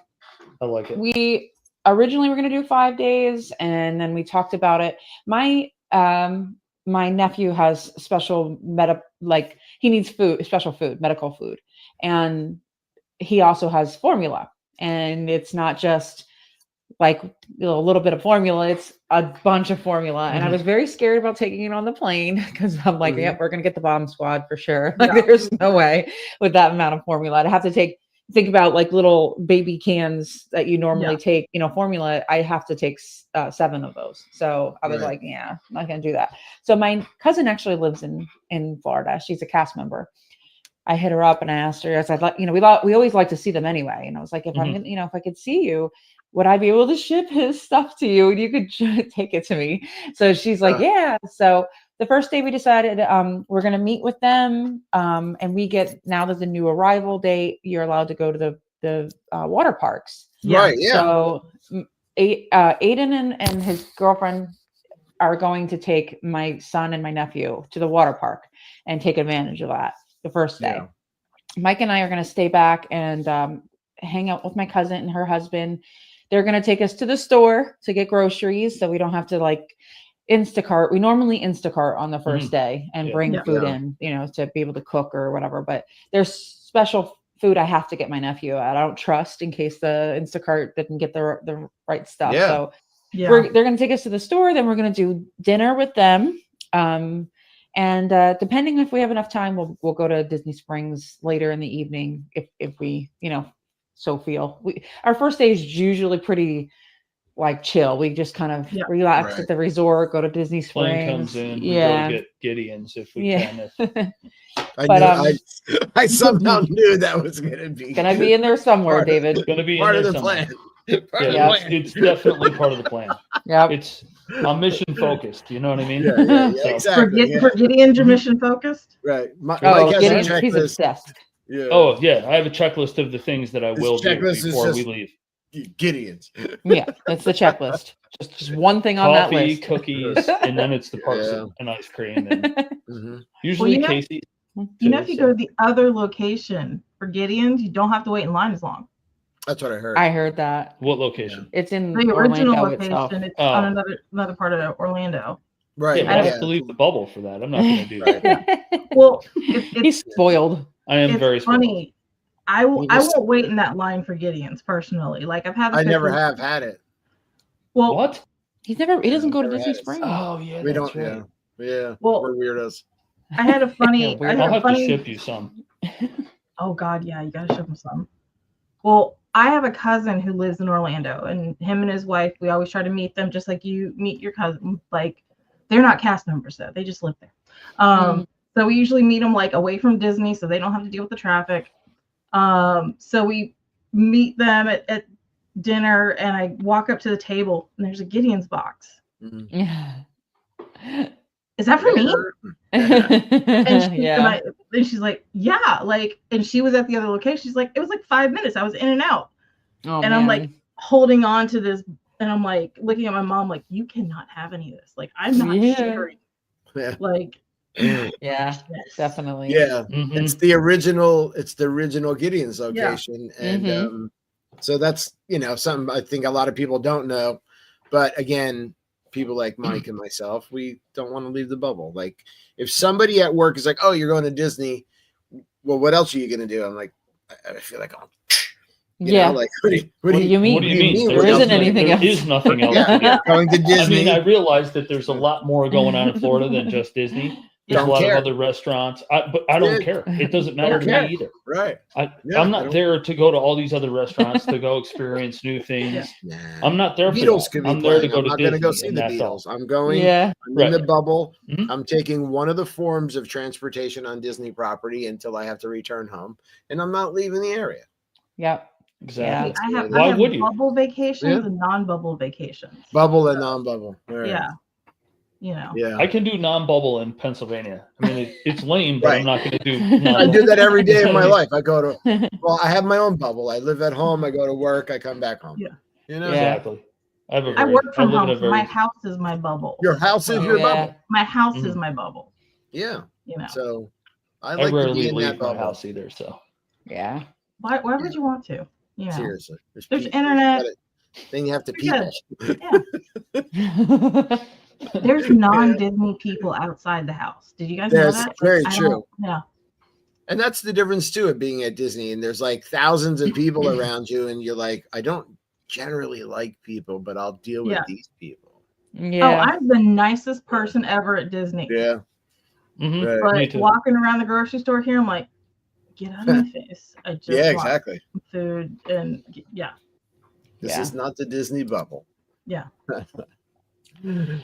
S3: I like it.
S2: We originally were going to do 5 days, and then we talked about it. My nephew has special he needs special food, medical food. And he also has formula, and it's not just like a little bit of formula, it's a bunch of formula. And I was very scared about taking it on the plane because I'm like, yep, we're going to get the bomb squad for sure. Like there's no way with that amount of formula. I'd have to think about like little baby cans that you normally take, formula. I have to take 7 of those. So I was like, yeah, I'm not going to do that. So my cousin actually lives in Florida. She's a cast member. I hit her up and I asked her, I said, we always like to see them anyway. And I was like, if I'm, if I could see you, would I be able to ship his stuff to you and you could take it to me? So she's like, yeah. So the first day we decided we're going to meet with them. And we get, now that the new arrival date, you're allowed to go to the water parks.
S1: Right. Yeah.
S2: So Aiden and his girlfriend are going to take my son and my nephew to the water park and take advantage of that the first day. Mike and I are going to stay back and hang out with my cousin and her husband. They're going to take us to the store to get groceries, so we don't have to Instacart. We normally Instacart on the first day and bring food in, to be able to cook or whatever. But there's special food I have to get my nephew at. I don't trust in case the Instacart didn't get the right stuff.
S1: Yeah.
S2: So they're going to take us to the store. Then we're going to do dinner with them. And depending if we have enough time, we'll go to Disney Springs later in the evening if we, so feel. Our first day is usually pretty chill. We just kind of relax at the resort, go to Disney Springs.
S3: Plane comes in, we go get Gideon's if we can.
S1: I somehow knew that was going to be
S2: in there somewhere, David.
S3: Going to be
S1: part
S3: in
S1: of
S3: there
S1: the
S3: somewhere.
S1: plan.
S3: It's definitely part of the plan. I'm mission focused. You know what I mean?
S1: Yeah, exactly.
S4: For Gideon, you're mission focused.
S1: Right.
S2: Gideon, he's obsessed.
S1: Yeah.
S3: Oh yeah, I have a checklist of the things that I will do before we leave.
S1: Gideon's.
S2: Yeah, that's the checklist. Just one thing on that list.
S3: Cookies, and then it's the parks and ice cream. And usually Casey.
S4: If you go to the other location for Gideon's, you don't have to wait in line as long.
S1: That's what I heard.
S2: I heard that.
S3: What location?
S2: It's in
S4: the original
S2: Orlando
S4: location.
S2: itself.
S4: It's on another part of Orlando.
S1: Right.
S3: Yeah, I have to leave the bubble for that. I'm not going to do that.
S4: Well,
S2: he's spoiled.
S3: I am very
S4: funny. I won't wait in that line for Gideon's personally. Like I've had.
S1: I never have had it.
S4: Well,
S3: what?
S2: He doesn't go to Disney Springs.
S3: Oh yeah,
S1: we don't.
S3: right.
S1: Yeah.
S4: Well,
S1: we're weirdos.
S4: I had a funny.
S3: I'll have to ship you some.
S4: Oh God, yeah, you gotta ship him some. Well, I have a cousin who lives in Orlando, and him and his wife, we always try to meet them, just like you meet your cousin. Like, they're not cast members though; they just live there. So we usually meet them like away from Disney, so they don't have to deal with the traffic. So we meet them at dinner, and I walk up to the table, and there's a Gideon's box.
S2: Yeah.
S4: Is that for me?
S2: And
S4: she's like, yeah, like, and she was at the other location. She's like, it was like 5 minutes. I was in and out.
S2: Oh,
S4: and
S2: man.
S4: I'm like holding on to this, and I'm like looking at my mom, like, you cannot have any of this. Like, I'm not sharing.
S1: Yeah.
S4: Like,
S2: yeah, definitely.
S1: Yeah, it's the original Gideon's location, and so that's something I think a lot of people don't know, but again, people like Mike and myself, we don't want to leave the bubble. Like, if somebody at work is like, "Oh, you're going to Disney," well, what else are you going to do? I'm like, I feel like, what do you mean?
S3: What do you mean?
S2: There isn't anything else.
S3: There is nothing else.
S1: Going to Disney.
S3: I mean, I realize that there's a lot more going on in Florida than just Disney. There's a lot of other restaurants, but I don't care. It doesn't matter to me either.
S1: Right.
S3: I'm not there to go to all these other restaurants to go experience new things. Yeah. I'm not there for that. I'm there to go to Disney. I'm not going to go see the Beatles.
S1: I'm going. I'm in the bubble. I'm taking one of the forms of transportation on Disney property until I have to return home, and I'm not leaving the area.
S2: Yep.
S3: Exactly.
S4: I have would you? Bubble vacations and non-bubble vacations.
S1: Bubble and non-bubble.
S4: Right. Yeah.
S3: I can do non-bubble in Pennsylvania. I mean, it's lame, but I'm not going to do non-bubble.
S1: I do that every day of my life. I go to, I have my own bubble. I live at home. I go to work. I come back home.
S4: Yeah.
S3: Exactly.
S4: I work from home. My house is my bubble.
S1: Your house is your bubble.
S4: My house is my bubble.
S1: Yeah.
S4: So
S1: I like to be in
S3: leave
S1: that bubble.
S3: My house either. So.
S2: Yeah.
S4: Why would you want to?
S1: Seriously.
S4: There's internet.
S1: Then you have to people.
S4: Yeah. There's non-Disney people outside the house. Did you guys know that?
S1: Very true.
S4: Yeah.
S1: And that's the difference too of being at Disney. And there's like thousands of people around you, and you're like, I don't generally like people, but I'll deal with these people.
S2: Yeah.
S4: Oh, I'm the nicest person ever at Disney.
S1: Yeah.
S4: But walking around the grocery store here, I'm like, get out of my face. I just want
S1: exactly.
S4: food and
S1: This is not the Disney bubble.
S4: Yeah.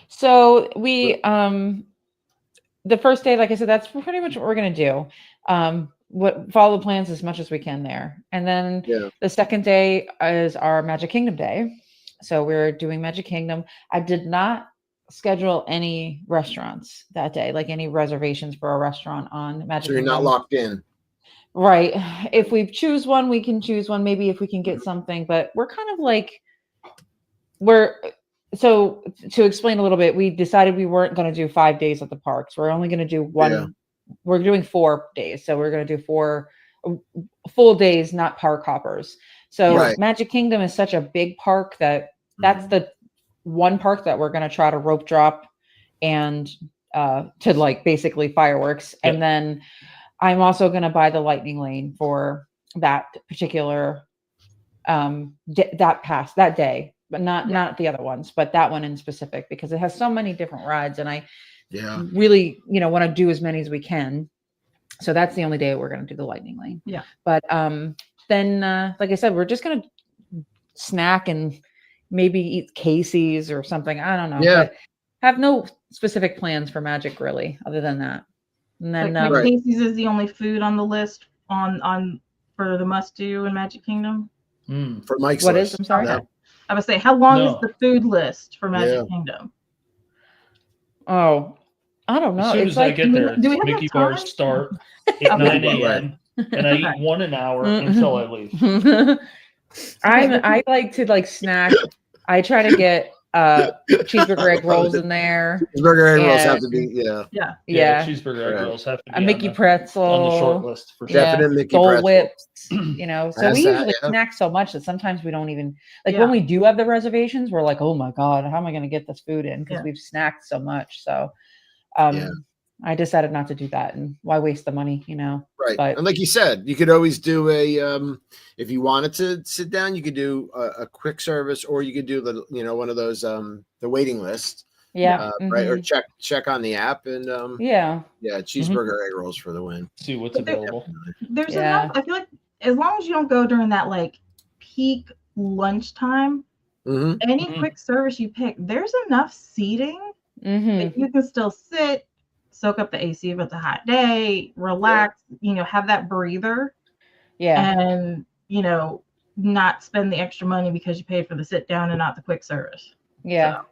S2: So we the first day, like I said, that's pretty much what we're gonna do. Follow the plans as much as we can there. And then the second day is our Magic Kingdom day. So we're doing Magic Kingdom. I did not schedule any restaurants that day, like any reservations for a restaurant on Magic Kingdom.
S1: So you're not locked in.
S2: Right. If we choose one, we can choose one. Maybe if we can get something, but we're kind of like so to explain a little bit, we decided we weren't going to do 5 days at the parks. We're only going to do one. Yeah. We're doing 4 days. So we're going to do 4 full days, not park hoppers. So Magic Kingdom is such a big park that's the one park that we're going to try to rope drop and to like basically fireworks. Yep. And then I'm also going to buy the lightning lane for that particular that day. But not the other ones, but that one in specific, because it has so many different rides, and I really want to do as many as we can. So that's the only day we're going to do the lightning lane. Yeah. But then like I said, we're just going to snack and maybe eat Casey's or something. I don't know. Yeah. But have no specific plans for Magic really, other than that. And then
S4: Casey's is the only food on the list on for the must do in Magic Kingdom.
S1: For Mike's
S2: what
S1: list.
S2: Is? I'm sorry.
S1: No.
S4: I would say, how long is the food list for Magic Kingdom?
S2: Oh, I don't know.
S3: As soon as I get there, Mickey bars start at 9 a.m. and I eat 1 an hour until I leave.
S2: I like to snack. I try to get cheeseburger egg rolls in there.
S1: Cheeseburger egg rolls have to be
S3: cheeseburger egg rolls have to be
S2: a Mickey pretzel
S3: on the short list for sure.
S1: Definite Mickey
S2: Dole
S1: pretzel.
S2: Whips. So we usually snack so much that sometimes we don't even when we do have the reservations, we're like, oh my god, how am I going to get this food in? Because we've snacked so much. So I decided not to do that, and why waste the money,
S1: Right.
S2: But,
S1: and like you said, you could always do if you wanted to sit down, you could do a quick service, or you could do one of those the waiting list.
S2: Yeah.
S1: Right. Or check on the app and
S2: yeah.
S1: cheeseburger egg rolls for the win.
S3: See what's available.
S4: There's enough. I feel like as long as you don't go during that like peak lunchtime, any quick service you pick, there's enough seating that you can still sit, soak up the AC if it's a hot day, relax, have that breather.
S2: Yeah.
S4: And, not spend the extra money because you paid for the sit down and not the quick service.
S2: Yeah.
S4: So.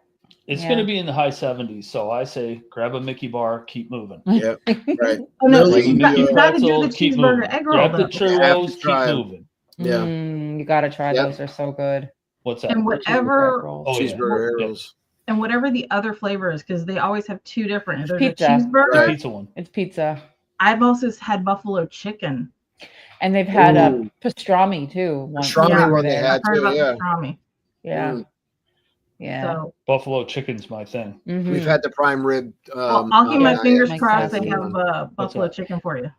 S3: It's going to be in the high 70s, so I say grab a Mickey bar, keep moving.
S1: Yeah, right.
S4: Oh, no, you got to do the cheeseburger egg roll.
S3: Grab the churros, keep moving.
S1: Yeah,
S2: you got to try those. They're so good.
S3: What's that?
S4: And whatever
S1: cheeseburger egg rolls.
S4: And whatever the other flavor is, because they always have two different. There's
S2: pizza.
S4: A cheeseburger.
S3: The pizza one.
S2: It's pizza.
S4: I've also had buffalo chicken.
S2: And they've had a pastrami too.
S1: Pastrami one they had too.
S4: Pastrami.
S2: Yeah. Yeah.
S4: So,
S3: buffalo chicken's my thing.
S1: We've had the prime rib.
S4: I'll keep my fingers crossed they have buffalo chicken for you.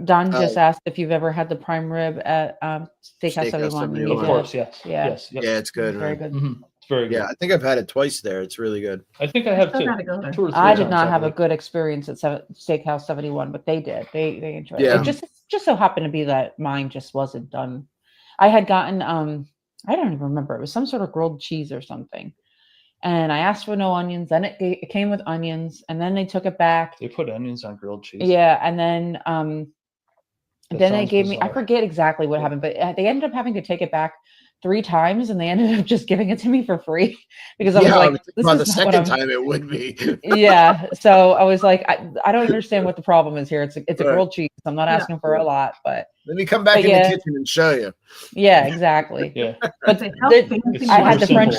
S2: Don just asked if you've ever had the prime rib at Steakhouse 71.
S3: Of course, yes.
S2: Yeah.
S3: Yes. Yep.
S1: Yeah, it's good.
S2: Very good.
S3: It's very good.
S1: Yeah, I think I've had it twice there. It's really good.
S3: I think I have too. 2 or 3
S2: I did
S3: times,
S2: not have a good experience at Steakhouse 71, but they did. They enjoyed it. It just so happened to be that mine just wasn't done. I had gotten I don't even remember. It was some sort of grilled cheese or something. And I asked for no onions. Then it came with onions, and then they took it back.
S3: They put onions on grilled cheese.
S2: Yeah, and then they gave me, I forget exactly what happened, but they ended up having to take it back 3 times, and they ended up just giving it to me for free because I was like, this is
S1: the second time it would be.
S2: Yeah. So I was like, I don't understand what the problem is here. It's a grilled cheese. I'm not asking for a lot, but
S1: let me come back in the kitchen and show you.
S2: Yeah, exactly.
S3: Yeah.
S2: But I had the French.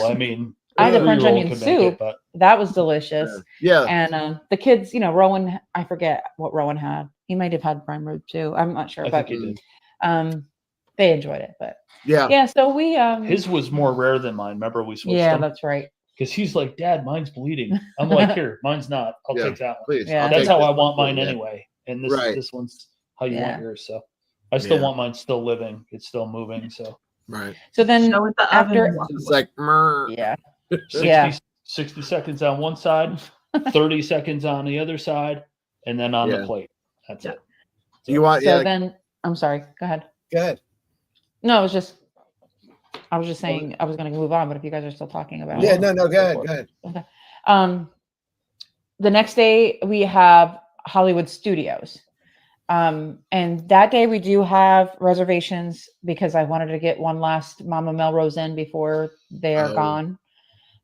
S2: I had the French onion soup. That was delicious.
S1: Yeah.
S2: And the kids, Rowan, I forget what Rowan had. He might have had prime rib too. I'm not sure, but
S3: think he did.
S2: They enjoyed it. But
S1: yeah.
S2: So we
S3: his was more rare than mine. Remember we switched.
S2: Yeah, that's right.
S3: Because he's like, Dad, mine's bleeding. I'm like, here, mine's not. I'll take that one.
S1: Please.
S2: Yeah.
S3: That's how I want mine anyway. And this one's how you want yours. So I still want mine still living. It's still moving. So
S1: right.
S2: So then after
S1: it's like
S3: 60 seconds on one side, 30 seconds on the other side, and then on the plate. That's it.
S1: So you want
S2: then I'm sorry. Go ahead.
S1: Go ahead.
S2: No, I was just saying I was going to move on, but if you guys are still talking about
S1: it. No, go ahead.
S2: Okay. The next day we have Hollywood Studios. And that day we do have reservations because I wanted to get one last Mama Melrose in before they are gone.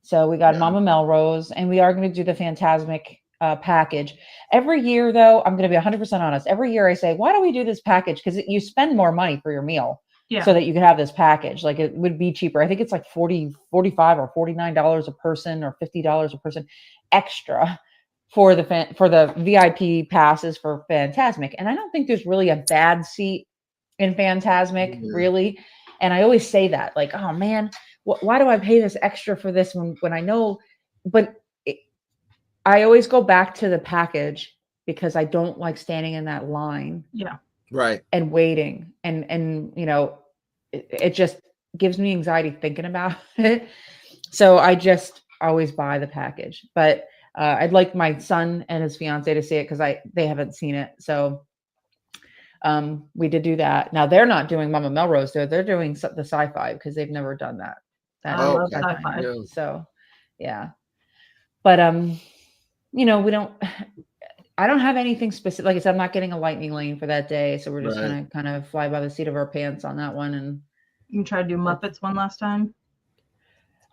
S2: So we got Mama Melrose, and we are going to do the Fantasmic package. Every year, though, I'm going to be 100% honest. Every year I say, why don't we do this package? Because you spend more money for your meal so that you can have this package. Like it would be cheaper. I think it's like $45 or $49 a person or $50 a person extra for the VIP passes for Fantasmic. And I don't think there's really a bad seat in Fantasmic, really. And I always say that, like, oh man, why do I pay this extra for this when I know? But I always go back to the package because I don't like standing in that line.
S4: Yeah.
S1: Right.
S2: And waiting. And it just gives me anxiety thinking about it. So I just always buy the package. But I'd like my son and his fiance to see it because they haven't seen it. So we did do that. Now they're not doing Mama Melrose. They're doing the sci-fi because they've never done that.
S4: I love sci-fi.
S2: So yeah. But I don't have anything specific. Like I said, I'm not getting a lightning lane for that day. So we're just going to kind of fly by the seat of our pants on that one. And
S4: you can try to do Muppets one last time.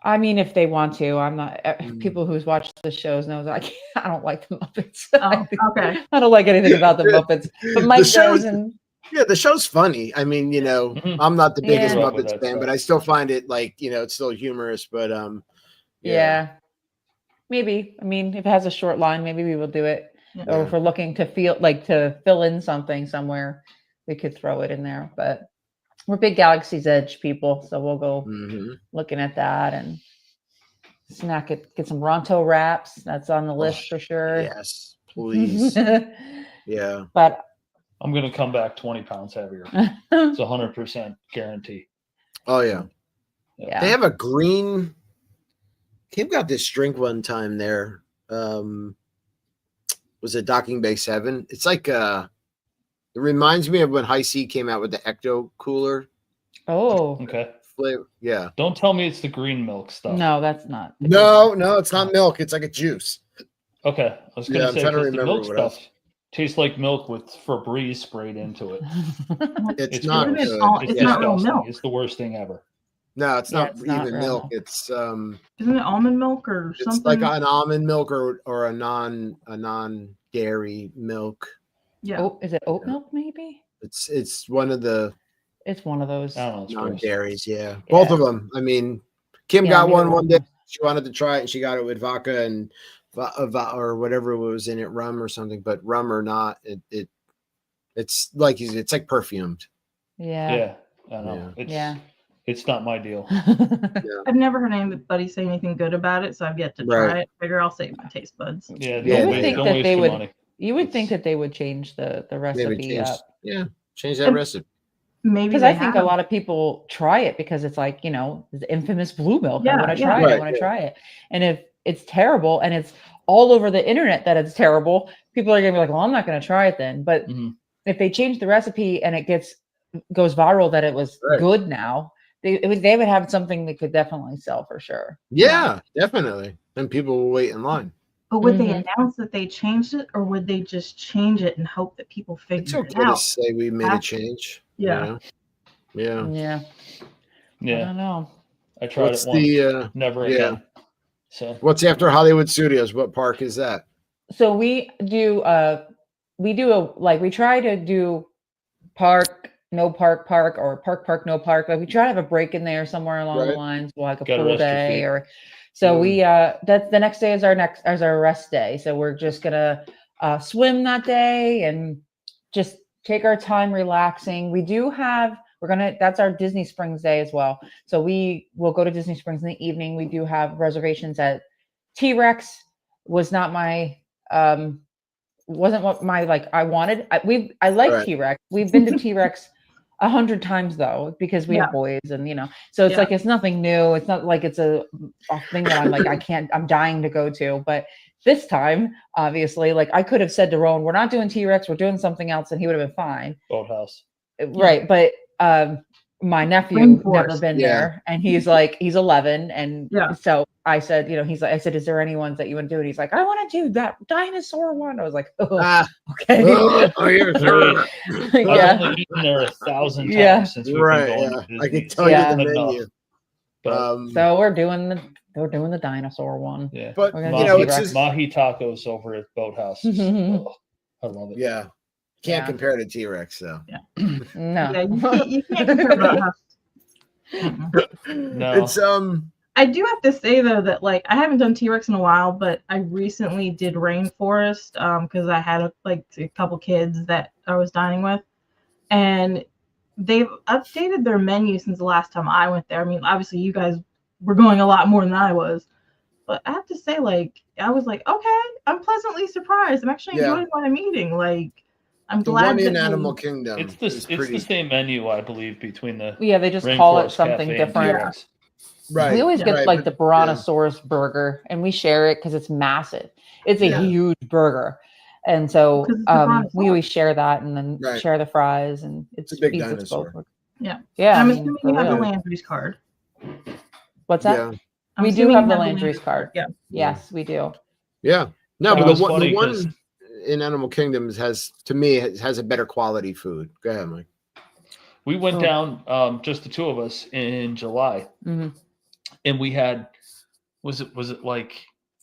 S2: I mean, if they want to, I'm not. People who's watched the shows knows I don't like the Muppets.
S4: Okay.
S2: I don't like anything about the Muppets. But Mike does, and
S1: the show's funny. I mean, I'm not the biggest Muppets fan, but I still find it like it's still humorous. But
S2: maybe. I mean, if it has a short line, maybe we will do it.
S4: Yeah.
S2: Or if we're looking to fill in something somewhere, we could throw it in there. But we're big Galaxy's Edge people, so we'll go looking at that and get some Ronto wraps. That's on the list for sure.
S1: Yes, please. Yeah.
S2: But
S3: I'm going to come back 20 pounds heavier. It's 100% guarantee.
S1: Oh, yeah.
S2: Yeah.
S1: They have a green. Kim got this drink one time there. Was it Docking Bay 7? It's like it reminds me of when High C came out with the Ecto Cooler.
S2: Oh.
S3: Okay.
S1: Flavor. Yeah.
S3: Don't tell me it's the green milk stuff.
S2: No, that's not.
S1: No, it's not milk. It's like a juice.
S3: Okay. I was going to say,
S1: trying to
S3: because the
S1: remember
S3: milk
S1: what
S3: stuff tastes like milk with Febreze sprayed into it.
S1: It's not
S3: gross.
S1: good.
S4: It's not real
S3: disgusting.
S4: milk.
S3: It's the worst thing ever.
S1: No, it's not
S2: not
S1: even
S2: real
S1: milk.
S2: milk.
S1: It's
S4: Isn't it almond milk or
S1: it's
S4: something?
S1: like an almond milk or a non dairy milk.
S4: Yeah.
S2: Oh, is it oat milk? Maybe
S1: It's one of the
S2: it's one of those.
S3: I don't know. It's
S1: non
S3: gross.
S1: dairies. Yeah, both of them. I mean, Kim got
S2: neither
S1: one day. She wanted to try it, and she got it with vodka and or whatever was in it, rum or something. But rum or not, it's like it's like perfumed.
S2: Yeah.
S3: Yeah. I know.
S2: Yeah.
S3: It's not my deal.
S4: I've never heard anybody say anything good about it, so I've yet to try it. Figure I'll save my taste buds.
S3: Yeah.
S1: Yeah,
S3: Don't
S2: would think
S3: don't
S2: that
S3: waste
S2: they
S3: your
S2: would-
S3: money.
S2: You would think that they would change the recipe up.
S1: Yeah, change that recipe.
S4: Maybe
S2: Because
S4: they
S2: I think
S4: have.
S2: a lot of people try it because it's like, the infamous blue milk.
S4: Yeah,
S2: I want to
S4: yeah.
S2: try it.
S1: Right,
S2: I want to try it. And if it's terrible and it's all over the internet that it's terrible, people are going to be like, well, I'm not going to try it then. But if they change the recipe and it goes viral that it was good now, they would have something that could definitely sell for sure.
S1: Yeah, definitely. Then people will wait in line.
S4: But would they announce that they changed it, or would they just change it and hope that people figure
S1: It's
S4: it
S1: okay to
S4: out?
S1: say we made a change.
S4: Yeah.
S1: Yeah.
S2: Yeah. I don't know.
S3: I tried
S1: What's
S3: it once.
S1: the
S3: Never again. So
S1: what's after Hollywood Studios? What park is that?
S2: So we try to do park, no park, or park, no park. Like we try to have a break in there somewhere along the lines, like a pool day or so we that's the next day is our rest day. So we're just gonna swim that day and just take our time relaxing. That's our Disney Springs day as well. So we will go to Disney Springs in the evening. We do have reservations at T-Rex. Was not my wasn't what my I wanted. I like T-Rex. We've been to T-Rex 100 times though, because we have boys and so it's like it's nothing new. It's not like it's a thing that I'm like I'm dying to go to. But this time, obviously, I could have said to Rowan, we're not doing T-Rex, we're doing something else, and he would have been fine.
S3: Boathouse.
S2: Right. But my nephew never been there, and he's 11, and so I said, I said, is there any ones that you want to do? And he's like, I want to do that dinosaur one. I was like, okay.
S3: I've only eaten there 1,000 times since we've been going to Disney.
S1: I can tell you the menu.
S3: But,
S2: so we're doing the dinosaur one.
S3: Yeah,
S1: but
S3: it's mahi tacos over at Boathouse. Oh, I love it.
S1: Yeah. Can't compare to T-Rex though.
S4: Yeah.
S2: No.
S4: Yeah, you can't compare Boathouse.
S3: No.
S1: It's
S4: I do have to say though that I haven't done T-Rex in a while, but I recently did Rainforest because I had a couple kids that I was dining with, and they've updated their menu since the last time I went there. I mean, obviously you guys were going a lot more than I was, but I have to say I was like, okay, I'm pleasantly surprised. I'm actually enjoying what I'm eating. I'm glad.
S1: One in Animal Kingdom.
S3: It's the same menu, I believe, between the
S2: they just call it something different.
S3: Yeah.
S1: Right.
S2: We always get the Brontosaurus burger, and we share it because it's massive. It's a huge burger, and so we always share that, and then share the fries, and it's
S1: a big dinosaur.
S4: Yeah.
S2: Yeah.
S4: I'm assuming you have the Landry's card.
S2: What's that?
S1: Yeah.
S2: We do have the Landry's card. Yeah. Yes, we do.
S1: Yeah. No, but the one
S3: because
S1: in Animal Kingdom has a better quality food. Go ahead, Mike.
S3: We went down, just the two of us in July, and we had, was it like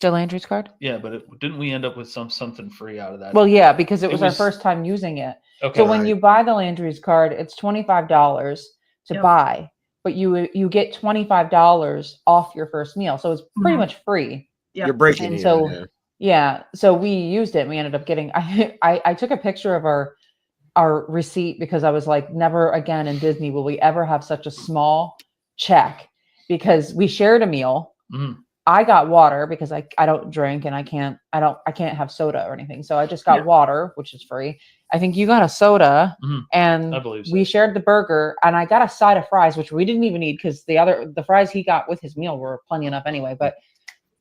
S2: the Landry's card?
S3: Yeah, but didn't we end up with something free out of that?
S2: Well, yeah, because it was our first time using it. Okay. So when you buy the Landry's card, it's $25 to buy, but you get $25 off your first meal, so it's pretty much free.
S4: Yeah,
S1: you're breaking
S2: it. So so we used it. And we ended up getting. I took a picture of our receipt because I was like, never again in Disney will we ever have such a small check, because we shared a meal. I got water because I don't drink and I can't have soda or anything. So I just got water, which is free. I think you got a soda, and
S3: I believe so.
S2: We shared the burger, and I got a side of fries, which we didn't even need because the fries he got with his meal were plenty enough anyway. But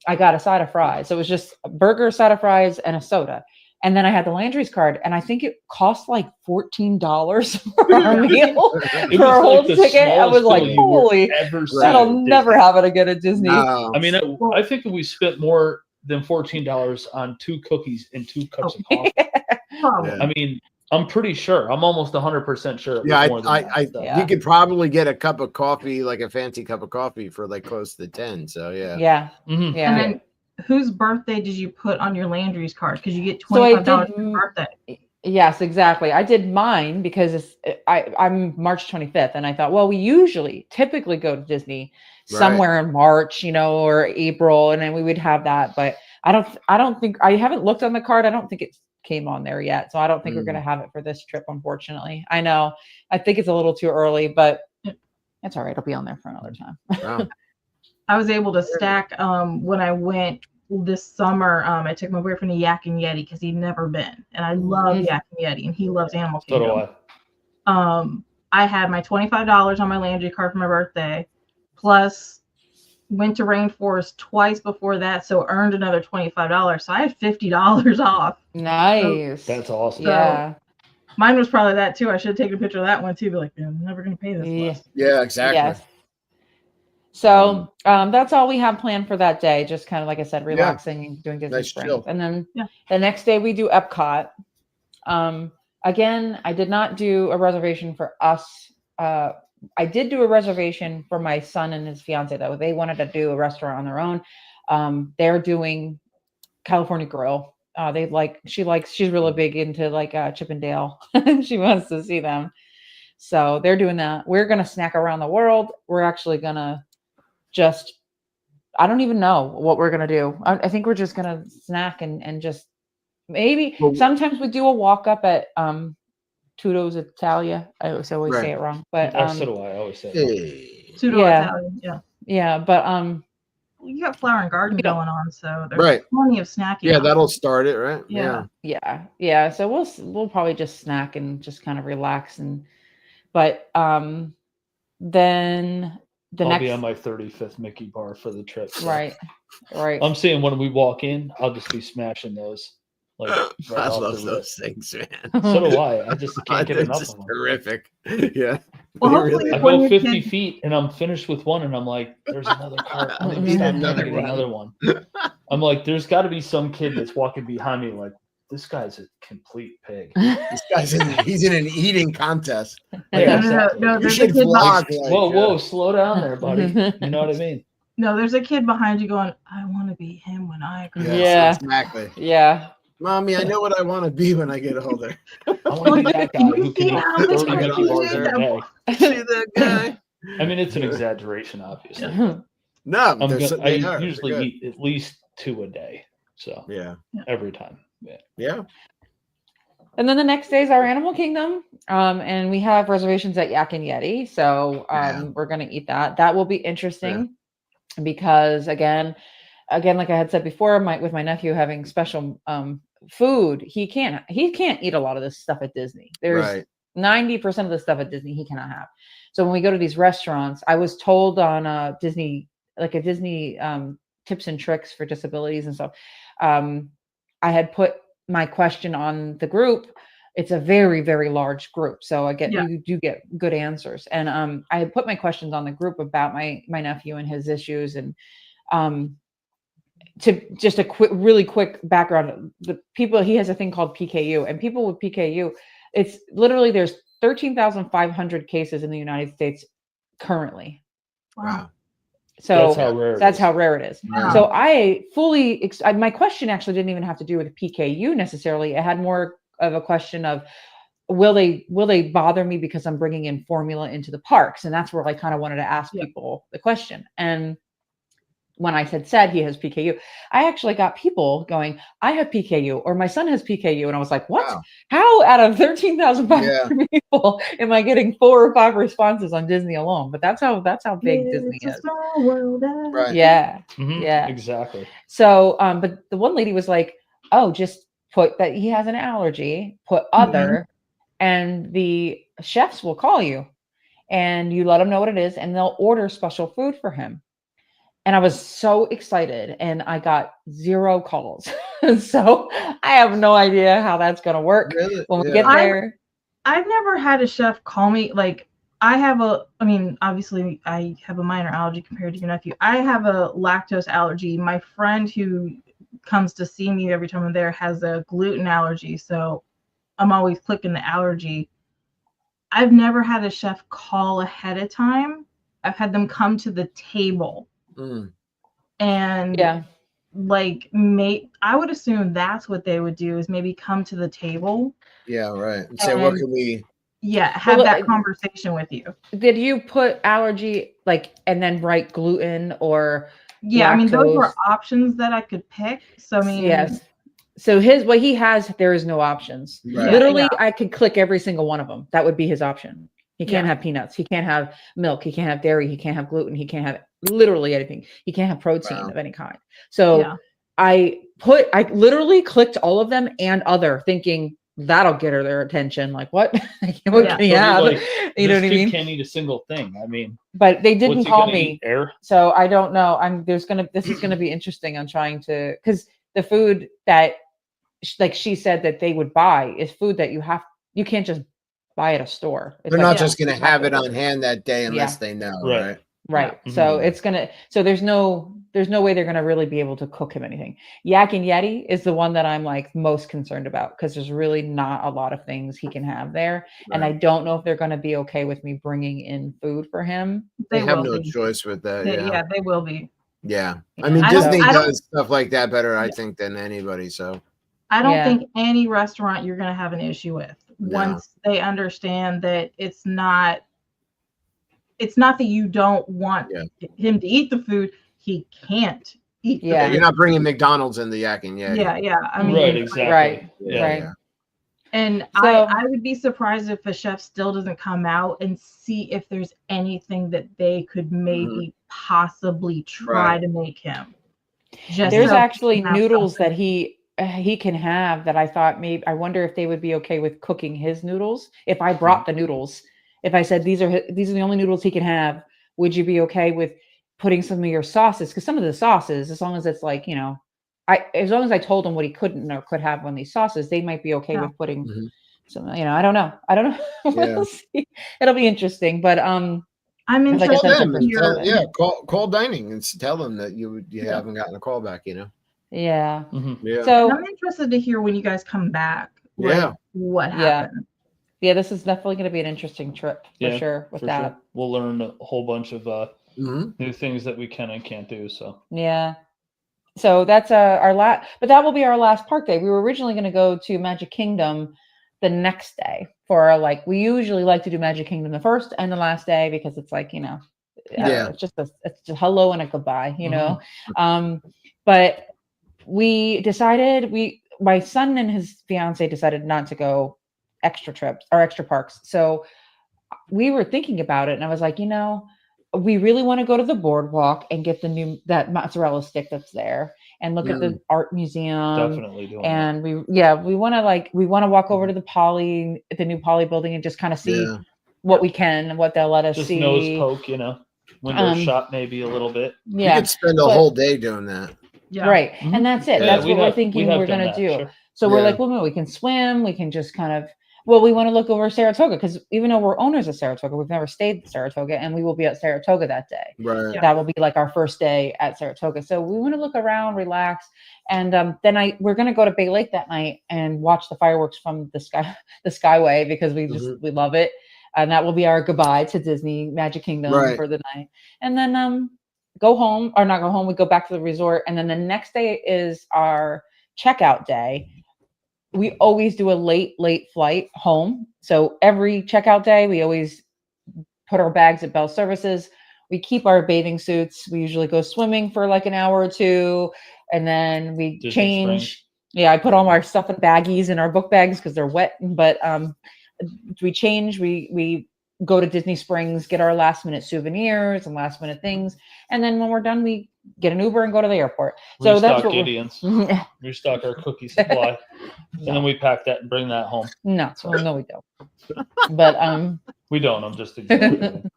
S2: I got a side of fries. So it was just a burger, side of fries, and a soda. And then I had the Landry's card, and I think it cost like $14 for our meal for a whole ticket. I was like, holy, that'll never happen again at Disney.
S3: No. I mean, I think we spent more than $14 on 2 cookies and 2 cups of coffee. I mean, I'm pretty sure. I'm almost 100% sure.
S1: You could probably get a cup of coffee, like a fancy cup of coffee, for like close to 10. So yeah.
S4: And then, whose birthday did you put on your Landry's card? Because you get $25 for your birthday.
S2: Yes, exactly. I did mine because I'm March 25th, and I thought, well, we typically go to Disney somewhere in March, or April, and then we would have that. But I don't think I haven't looked on the card. I don't think it came on there yet, so I don't think we're gonna have it for this trip, unfortunately. I know. I think it's a little too early, but it's all right. It'll be on there for another time.
S1: Wow.
S4: I was able to stack when I went this summer. I took my boyfriend to Yak and Yeti because he'd never been, and I love Yak and Yeti, and he loves Animal Kingdom.
S3: So do I.
S4: I had my $25 on my Landry card for my birthday, plus went to Rainforest twice before that, so earned another $25. So I had $50 off.
S2: Nice.
S3: That's awesome.
S2: Yeah.
S4: Mine was probably that too. I should have taken a picture of that one too. Be like, I'm never going to pay this.
S1: Yeah, exactly.
S2: Yes. So that's all we have planned for that day. Just kind of, like I said, relaxing and doing Disney Springs. And then the next day we do Epcot. Again, I did not do a reservation for us. I did do a reservation for my son and his fiance, though. They wanted to do a restaurant on their own. They're doing California Grill. She's really big into like Chippendale. She wants to see them. So they're doing that. We're going to snack around the world. We're actually going to I don't even know what we're going to do. I think we're just going to snack and just maybe sometimes we do a walk up at Tudo's Italia. I always say it wrong, but
S3: so do I always say it.
S4: Tudo Italia. Yeah,
S2: but
S4: you got Flower and Garden going on, so there's plenty of snacking.
S1: Yeah, that'll start it, right?
S2: Yeah. So we'll probably just snack and just kind of relax but then
S3: I'll be on my 35th Mickey bar for the trip. So.
S2: Right.
S3: I'm saying when we walk in, I'll just be smashing those. Like,
S1: I love those things, man.
S3: So do I. I just can't get enough of them.
S1: Terrific. Yeah.
S4: Well,
S1: really
S3: I go 50 feet and I'm finished with one, and I'm like, there's another cart. I need another one. I'm like, there's got to be some kid that's walking behind me like, this guy's a complete pig.
S1: This guy's he's in an eating contest.
S4: No,
S1: you should vlog.
S3: Whoa, slow down there, buddy. You know what I mean?
S4: No, there's a kid behind you going, I want to be him when I grow up.
S2: Yeah,
S1: exactly.
S2: Yeah.
S1: Mommy, I know what I want to be when I get older.
S3: I want to be that guy who can eat 30 Mickey bars a day.
S1: See that guy?
S3: I mean, it's an exaggeration, obviously.
S1: No,
S3: I usually eat at least 2 a day. So every time.
S1: Yeah.
S2: And then the next day is our Animal Kingdom. And we have reservations at Yak and Yeti. So we're going to eat that. That will be interesting because again, like I had said before, with my nephew having special food, he can't eat a lot of this stuff at Disney. There's 90% of the stuff at Disney he cannot have. So when we go to these restaurants, I was told on Disney tips and tricks for disabilities and stuff. I had put my question on the group. It's a very, very large group. So you do get good answers. And I had put my questions on the group about my nephew and his issues. And to just really quick background, he has a thing called PKU, and people with PKU, it's literally there's 13,500 cases in the United States currently.
S4: Wow.
S2: So that's how rare it is.
S1: Wow.
S2: So I fully, my question actually didn't even have to do with PKU necessarily. It had more of a question of, will they bother me because I'm bringing in formula into the parks? And that's where I kind of wanted to ask people the question. And when I said he has PKU, I actually got people going, I have PKU, or my son has PKU. And I was like, what? Wow. How out of 13,500 people am I getting 4 or 5 responses on Disney alone? But that's how big Disney is.
S1: Right.
S2: Yeah.
S3: Mm-hmm.
S2: Yeah.
S3: Exactly.
S2: So, but the one lady was like, oh, just put that he has an allergy, put other, and the chefs will call you and you let them know what it is and they'll order special food for him. And I was so excited and I got 0 calls. So I have no idea how that's going to work when we get there.
S4: I've never had a chef call me. Like obviously I have a minor allergy compared to your nephew. I have a lactose allergy. My friend who comes to see me every time I'm there has a gluten allergy. So I'm always clicking the allergy. I've never had a chef call ahead of time. I've had them come to the table. And I would assume that's what they would do is maybe come to the table.
S1: Yeah, right. And say, what can we?
S4: Yeah, have that conversation with you.
S2: Did you put allergy and then write gluten or?
S4: Yeah,
S2: lactose?
S4: Those were options that I could pick. So
S2: yes. So what he has, there is no options. Right. Literally, I could click every single one of them. That would be his option. He can't have peanuts. He can't have milk. He can't have dairy. He can't have gluten. He can't have literally anything. He can't have protein of any kind. So I literally clicked all of them and other, thinking that'll get their attention. Like, what? What can he have? You know what I mean?
S3: Can't eat a single thing.
S2: But they didn't call me. So I don't know. This is gonna be interesting. I'm trying to, because the food that she said that they would buy is food that you can't just buy at a store.
S1: They're not just going to have it on hand that day unless they know, right?
S2: Right. Yeah. So there's no way they're going to really be able to cook him anything. Yak and Yeti is the one that I'm most concerned about, because there's really not a lot of things he can have there. Right. And I don't know if they're going to be okay with me bringing in food for him.
S1: They have no choice with that.
S4: Yeah, they will be.
S1: Yeah. Disney does stuff like that better, I think, than anybody. So
S4: I don't think any restaurant you're going to have an issue with once they understand that it's not that you don't want him to eat the food. He can't eat the food.
S1: You're not bringing McDonald's in the Yak and Yeti.
S4: Yeah.
S3: Right, exactly.
S2: Right.
S1: Yeah.
S4: And so, I would be surprised if a chef still doesn't come out and see if there's anything that they could maybe possibly try to make him.
S2: There's actually noodles that he can have that I thought I wonder if they would be okay with cooking his noodles. If I brought the noodles, if I said these are the only noodles he can have, would you be okay with putting some of your sauces? Because some of the sauces, as long as it's as long as I told him what he couldn't or could have on these sauces, they might be okay with putting some. I don't know. We'll see. It'll be interesting, but
S4: I'm interested.
S1: Call dining and tell them that you haven't gotten a call back.
S2: Yeah.
S1: Yeah.
S2: So
S4: I'm interested to hear when you guys come back. What happened?
S2: Yeah, this is definitely going to be an interesting trip for sure. With that, sure.
S3: We'll learn a whole bunch of new things that we can and can't do. So
S2: so that's our last, but that will be our last park day. We were originally going to go to Magic Kingdom the next day for we usually like to do Magic Kingdom the first and the last day, because it's it's just a hello and a goodbye, but we decided my son and his fiance decided not to go extra trips or extra parks. So we were thinking about it and I was like, we really want to go to the boardwalk and get that mozzarella stick that's there and look at the art museum.
S3: Definitely doing
S2: and that. we want to walk over to the new Poly building and just kind of see what we can and what they'll let us
S3: just
S2: see.
S3: Nose poke, window shop maybe a little bit.
S1: Yeah. You could spend a whole day doing that.
S2: Yeah. Right. Mm-hmm. And that's it. That's what we're thinking we're going to do. Sure. So we're like, well, we can swim. We can just kind of, we want to look over Saratoga, because even though we're owners of Saratoga, we've never stayed at Saratoga, and we will be at Saratoga that day.
S1: Right.
S2: That will be our first day at Saratoga. So we want to look around, relax. And then we're going to go to Bay Lake that night and watch the fireworks from the Skyway, because we love it. And that will be our goodbye to Disney Magic Kingdom for the night. And then go home, or not go home. We go back to the resort. And then the next day is our checkout day. We always do a late flight home. So every checkout day, we always put our bags at Bell Services. we keep our bathing suits. We usually go swimming for like an hour or two, and then we
S3: Disney
S2: change.
S3: Springs.
S2: Yeah, I put all our stuff in baggies in our book bags because they're wet. But we change. We go to Disney Springs, get our last minute souvenirs and last minute things, and then when we're done, we get an Uber and go to the airport. So
S3: Restock
S2: that's what
S3: Gideon's. Restock our cookie supply, and then we pack that and bring that home.
S2: No, no, we don't. But
S3: we don't. I'm just exaggerating.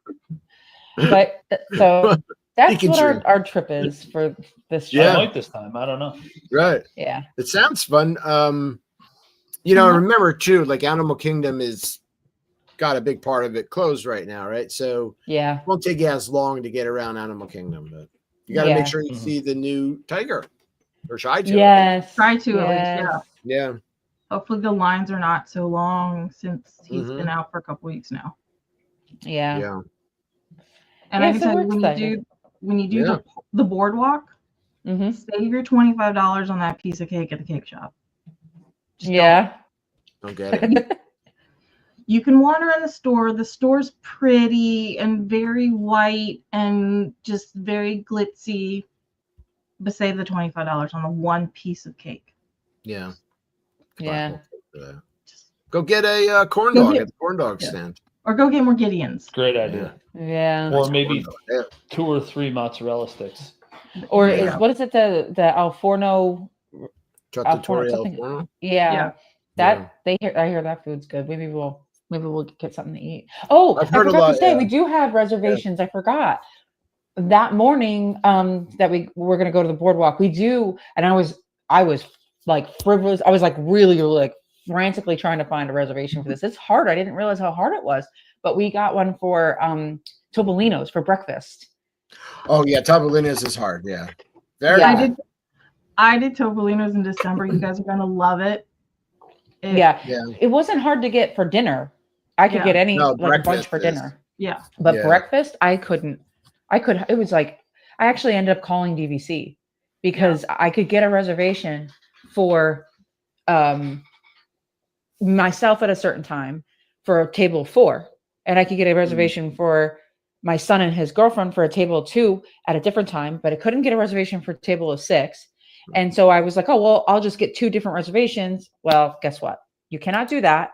S2: But so that's what our trip is for this trip.
S3: I might this time. I don't know.
S1: Right.
S2: Yeah.
S1: It sounds fun. Remember too, like Animal Kingdom is got a big part of it closed right now, right? So
S2: yeah,
S1: it won't take you as long to get around Animal Kingdom, but you got to make sure you see the new tiger or try to.
S2: Yes.
S4: Try to at least,
S1: Yeah.
S4: Hopefully the lines are not so long since he's been out for a couple weeks now.
S2: Yeah. Yeah.
S4: And I can tell you when you do the boardwalk, save your $25 on that piece of cake at the cake shop. Just
S1: don't get it.
S4: You can wander in the store. The store's pretty and very white and just very glitzy, but save the $25 on the one piece of cake.
S1: Yeah.
S2: Yeah.
S1: Go get a corn dog at the corn dog stand.
S4: Or go get more Gideon's.
S3: Great idea.
S2: Yeah.
S3: Or maybe 2 or 3 mozzarella sticks.
S2: Or what is it? The Al Forno?
S1: Trattoria.
S2: Yeah. I hear that food's good. Maybe we'll get something to eat. Oh, I forgot to say we do have reservations. I forgot that morning that we were going to go to the boardwalk. We do, and I was like frivolous. I was like really like frantically trying to find a reservation for this. It's hard. I didn't realize how hard it was, but we got one for Topolino's for breakfast.
S1: Oh yeah, Topolino's is hard. Yeah,
S4: I did Topolino's in December. You guys are gonna love it.
S2: It wasn't hard to get for dinner. I could get any bunch for dinner.
S4: Yeah,
S2: but breakfast I couldn't. It was like I actually ended up calling DVC because I could get a reservation for myself at a certain time for table 4, and I could get a reservation for my son and his girlfriend for a table 2 at a different time, but I couldn't get a reservation for table 6. And so I was like, oh, well, I'll just get 2 different reservations. Well, guess what? You cannot do that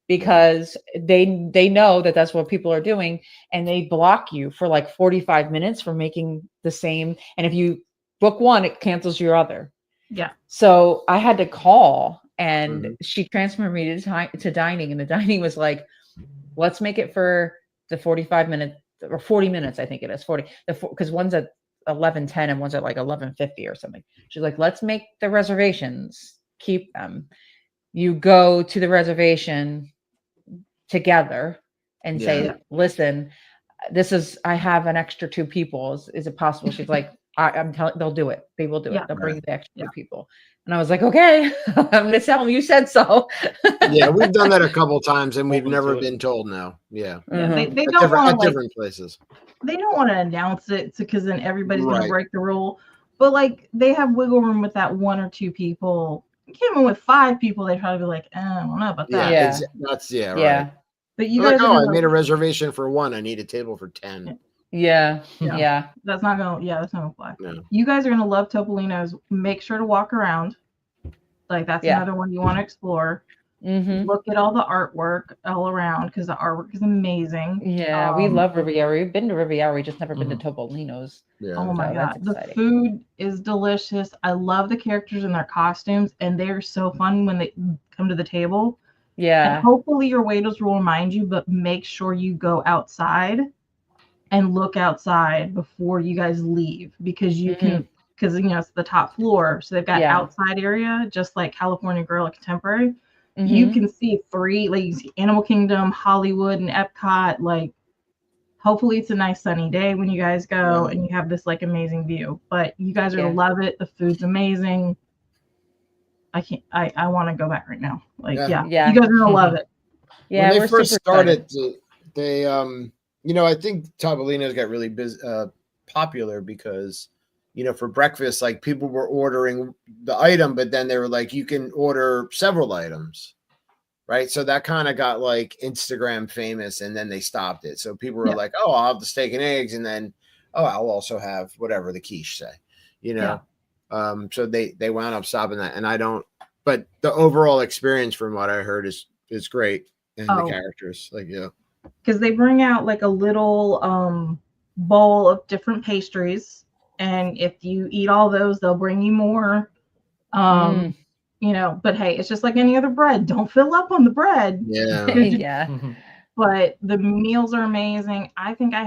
S2: because they know that that's what people are doing, and they block you for like 45 minutes for making the same. And if you book one, it cancels your other.
S4: Yeah.
S2: So I had to call, and she transferred me to dining, and the dining was like, let's make it for the 45 minutes or 40 minutes. I think it is 40 because one's at 11:10 and one's at like 11:50 or something. She's like, let's make the reservations, keep them. You go to the reservation together and say, listen, I have an extra 2 people. Is it possible? She's like, I'm telling, they'll do it. They will do it. They'll bring the extra 2 people. And I was like, okay, I'm going to tell them you said so.
S1: Yeah, we've done that a couple times and we've never been told no. Yeah.
S4: They don't want to
S1: different places.
S4: They don't want to announce it because then everybody's going to break the rule. But like they have wiggle room with that 1 or 2 people. You came in with 5 people, they probably be like, I don't know about that.
S1: Yeah,
S2: right.
S4: But you
S1: guys,
S4: I
S1: made a reservation for 1. I need a table for 10.
S2: Yeah.
S4: That's not gonna fly.
S1: No.
S4: You guys are gonna love Topolino's. Make sure to walk around. Like that's another one you want to explore. Look at all the artwork all around because the artwork is amazing.
S2: Yeah, we love Riviera. We've been to Riviera. We just never been to Topolino's.
S1: Yeah.
S4: Oh my god, the food is delicious. I love the characters and their costumes, and they're so fun when they come to the table.
S2: Yeah.
S4: And hopefully your waiters will remind you, but make sure you go outside and look outside before you guys leave because you can, because it's the top floor, so they've got outside area just like California Grill Contemporary. You can see 3, like you see Animal Kingdom, Hollywood, and Epcot. Like hopefully it's a nice sunny day when you guys go and you have this like amazing view, but you guys are gonna love it. The food's amazing. I want to go back right now. Like you guys are gonna love it.
S2: Yeah,
S1: when they first started, they I think Topolino's got really popular because, for breakfast, like people were ordering the item, but then they were like, you can order several items, right? So that kind of got like Instagram famous, and then they stopped it. So people were like, oh, I'll have the steak and eggs. And then oh, I'll also have whatever the quiche say, so they wound up stopping that, and I don't, but the overall experience from what I heard is great, and the characters, like,
S4: because they bring out like a little bowl of different pastries, and if you eat all those, they'll bring you more. But hey, it's just like any other bread. Don't fill up on the bread.
S1: Yeah.
S2: Yeah.
S4: But the meals are amazing. I think I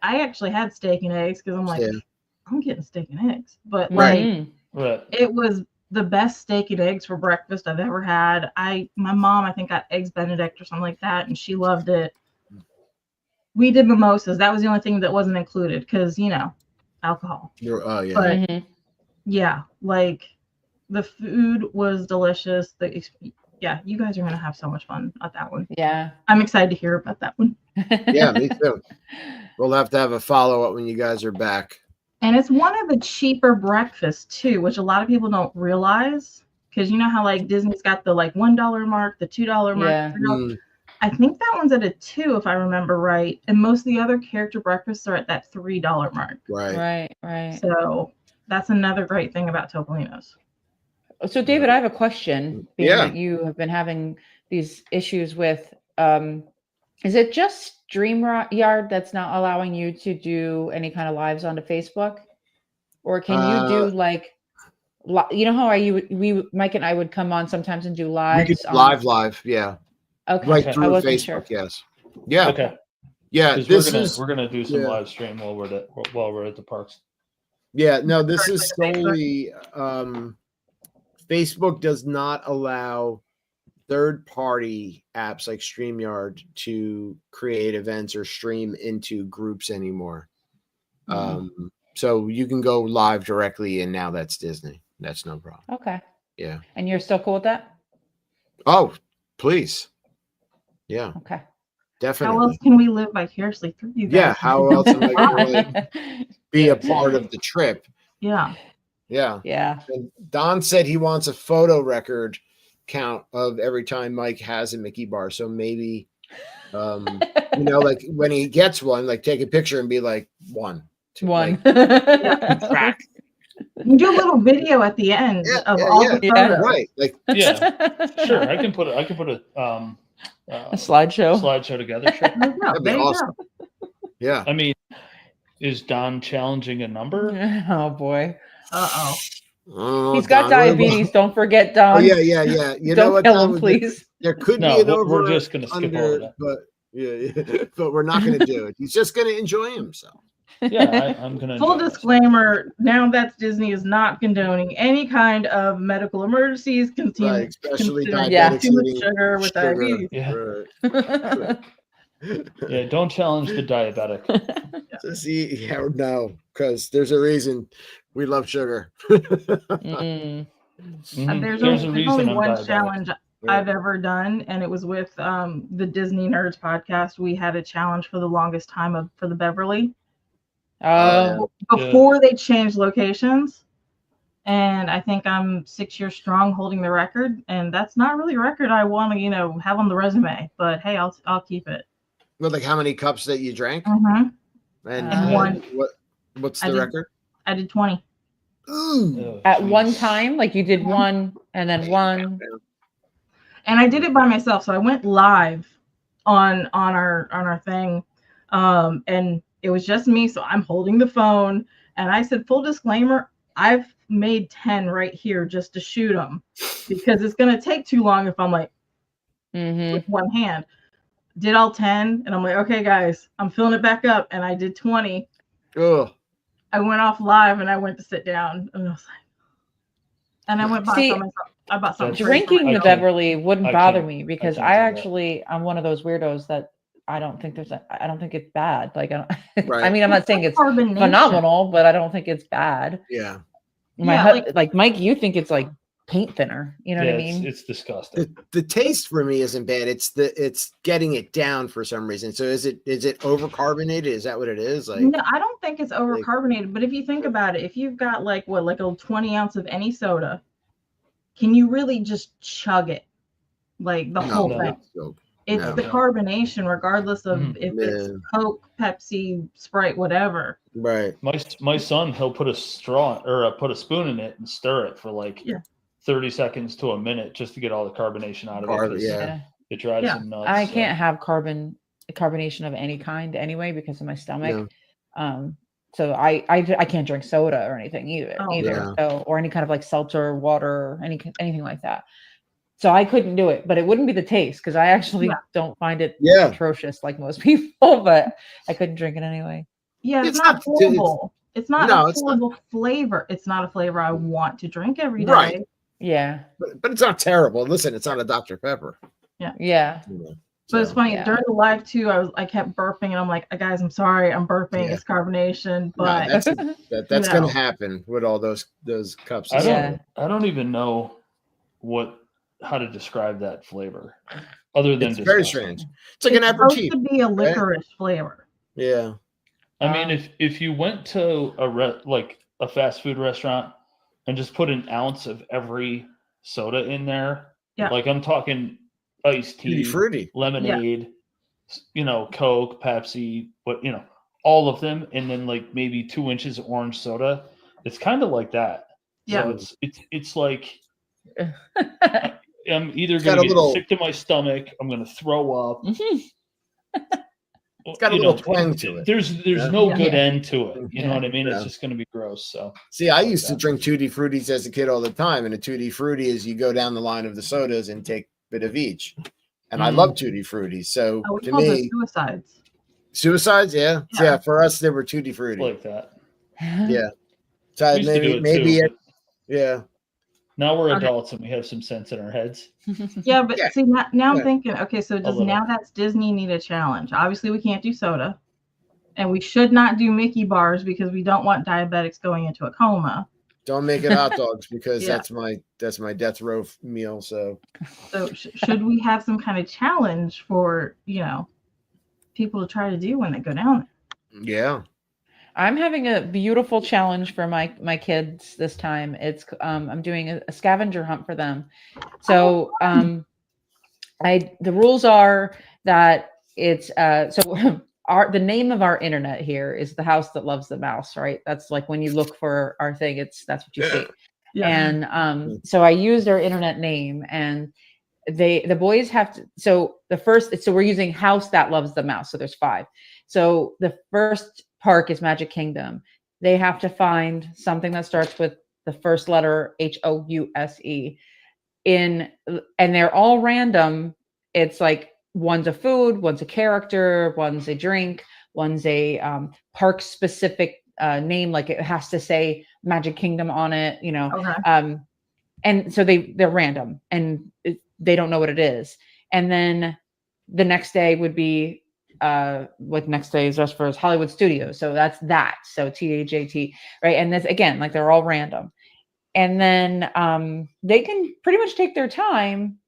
S4: actually had steak and eggs because I'm like, I'm getting steak and eggs. But it was the best steak and eggs for breakfast I've ever had. My mom, I think, got eggs Benedict or something like that, and she loved it. We did mimosas. That was the only thing that wasn't included because, alcohol.
S1: Oh, yeah.
S4: But yeah, like the food was delicious. You guys are going to have so much fun at that one.
S2: Yeah.
S4: I'm excited to hear about that one.
S1: Yeah, me too. We'll have to have a follow-up when you guys are back.
S4: And it's one of the cheaper breakfasts too, which a lot of people don't realize. Because you know how like Disney's got the like $1 mark, the $2 mark.
S2: Yeah.
S4: I think that one's at a $2 if I remember right. And most of the other character breakfasts are at that $3 mark.
S2: Right.
S4: So that's another great thing about Topolino's.
S2: So David, I have a question. Being that you have been having these issues with, is it just StreamYard that's not allowing you to do any kind of lives onto Facebook? Or can you do like, how Mike and I would come on sometimes and do lives?
S1: We could live, yeah.
S2: Okay.
S1: Right through Facebook, yes. Yeah.
S3: Okay.
S1: Yeah,
S3: we're gonna do some live stream while we're at the parks.
S1: Yeah, no, this is solely Facebook does not allow third-party apps like StreamYard to create events or stream into groups anymore. So you can go live directly, and now that's Disney. That's no problem.
S2: Okay.
S1: Yeah.
S2: And you're still cool with that?
S1: Oh, please. Yeah.
S2: Okay.
S1: Definitely.
S4: How else can we live vicariously through you guys?
S1: Yeah. How else am I going to really be a part of the trip?
S4: Yeah.
S1: Yeah.
S2: Yeah.
S1: And Don said he wants a photo record count of every time Mike has a Mickey bar. So maybe, like when he gets one, like take a picture and be like 1, 2,
S2: one.
S1: Track.
S4: You do a little video at the end of all the photos.
S1: Right. Like,
S3: sure. I can put a
S2: slideshow
S3: together. Sure.
S1: That'd be awesome. Yeah.
S3: I mean, is Don challenging a number?
S2: Oh boy. He's got diabetes. Don't forget, Don.
S1: Oh, yeah. You know what?
S2: Kill him, please.
S1: There could be an over.
S3: We're just going to skip over that.
S1: But but we're not going to do it. He's just going to enjoy himself.
S3: Yeah, I'm going to.
S4: Full disclaimer: now that Disney is not condoning any kind of medical emergencies,
S1: especially
S4: diabetic too much sugar with diabetes.
S3: Yeah. Yeah, don't challenge the diabetic.
S1: No, because there's a reason we love sugar.
S4: There's only one challenge I've ever done, and it was with the Disney Nerds podcast. We had a challenge for the longest time for the Beverly. Before they changed locations, and I think I'm 6 years strong holding the record, and that's not really a record I want to have on the resume, but hey, I'll keep it.
S1: Well, like how many cups that you drank?
S4: And one.
S1: What's the record?
S4: I did 20.
S1: Ooh.
S2: At one time, like you did one and then one.
S4: And I did it by myself, so I went live on our thing, and it was just me. So I'm holding the phone, and I said, full disclaimer, I've made 10 right here just to shoot them because it's gonna take too long if I'm like with one hand. Did all 10, and I'm like, okay, guys, I'm filling it back up, and I did 20.
S1: Ugh.
S4: I went off live, and I went to sit down, and I was like, and I went by myself. I bought something.
S2: Drinking the Beverly wouldn't bother me because I'm one of those weirdos that I don't think it's bad. Like, I mean, I'm not saying it's phenomenal, but I don't think it's bad.
S1: Yeah.
S2: Like Mike, you think it's like paint thinner, you know what I mean?
S3: It's disgusting.
S1: The taste for me isn't bad. It's getting it down for some reason. So is it over carbonated? Is that what it is? Like,
S4: no, I don't think it's over carbonated. But if you think about it, if you've got like a 20 ounce of any soda, can you really just chug it like the whole thing? It's the carbonation, regardless of if it's Coke, Pepsi, Sprite, whatever.
S1: Right.
S3: My son, he'll put a straw or put a spoon in it and stir it for like 30 seconds to a minute just to get all the carbonation out of it.
S1: Yeah.
S3: It drives him nuts.
S2: I can't have carbonation of any kind anyway because of my stomach. No. So I can't drink soda or anything either. So, or any kind of like seltzer, water, or anything like that. So I couldn't do it, but it wouldn't be the taste because I actually don't find it atrocious like most people, but I couldn't drink it anyway.
S4: Yeah, it's not horrible. It's not a horrible flavor. It's not a flavor I want to drink every day.
S1: Right.
S2: Yeah.
S1: But it's not terrible. Listen, it's not a Dr. Pepper.
S2: Yeah.
S4: But it's funny, during the live too, I kept burping and I'm like, guys, I'm sorry, I'm burping. It's carbonation, but
S1: that's gonna happen with all those cups.
S3: I don't even know how to describe that flavor other than
S1: it's very strange. It's like an aperitif.
S4: It's supposed to be a licorice flavor.
S1: Yeah.
S3: I mean, if you went to a fast food restaurant and just put an ounce of every soda in there, like I'm talking iced tea, fruity, lemonade, Coke, Pepsi, but all of them, and then like maybe 2 inches of orange soda. It's kind of like that. So it's like I'm either going to get sick to my stomach, I'm going to throw up.
S1: It's got a little twang to it.
S3: There's no good end to it. You know what I mean? It's just going to be gross. So
S1: see, I used to drink Tutti Fruities as a kid all the time, and a Tutti Frutti is you go down the line of the sodas and take a bit of each. And I love Tutti Fruities. So to me, suicides, yeah. For us, there were Tutti Frutti
S3: like that.
S1: Yeah. So maybe
S3: Now we're adults and we have some sense in our heads.
S4: Yeah, but see, now I'm thinking, okay, so that's Disney need a challenge. Obviously, we can't do soda. And we should not do Mickey bars because we don't want diabetics going into a coma.
S1: Don't make it hot dogs because that's my death row meal. So
S4: should we have some kind of challenge for, people to try to do when they go down there?
S1: Yeah.
S2: I'm having a beautiful challenge for my kids this time. It's I'm doing a scavenger hunt for them. So the rules are that it's the name of our internet here is the house that loves the mouse, right? That's like when you look for our thing, that's what you see. Yeah. And so I used our internet name, and the boys have to. So we're using house that loves the mouse. So there's 5. So the first park is Magic Kingdom. They have to find something that starts with the first letter HOUSE and they're all random. It's like one's a food, one's a character, one's a drink, one's a park specific name. Like it has to say Magic Kingdom on it, Okay. And so they're random and they don't know what it is. And then the next day would be next day is just for Hollywood Studios. So that's that. So THAT, right? And this again, like they're all random. And then they can pretty much take their time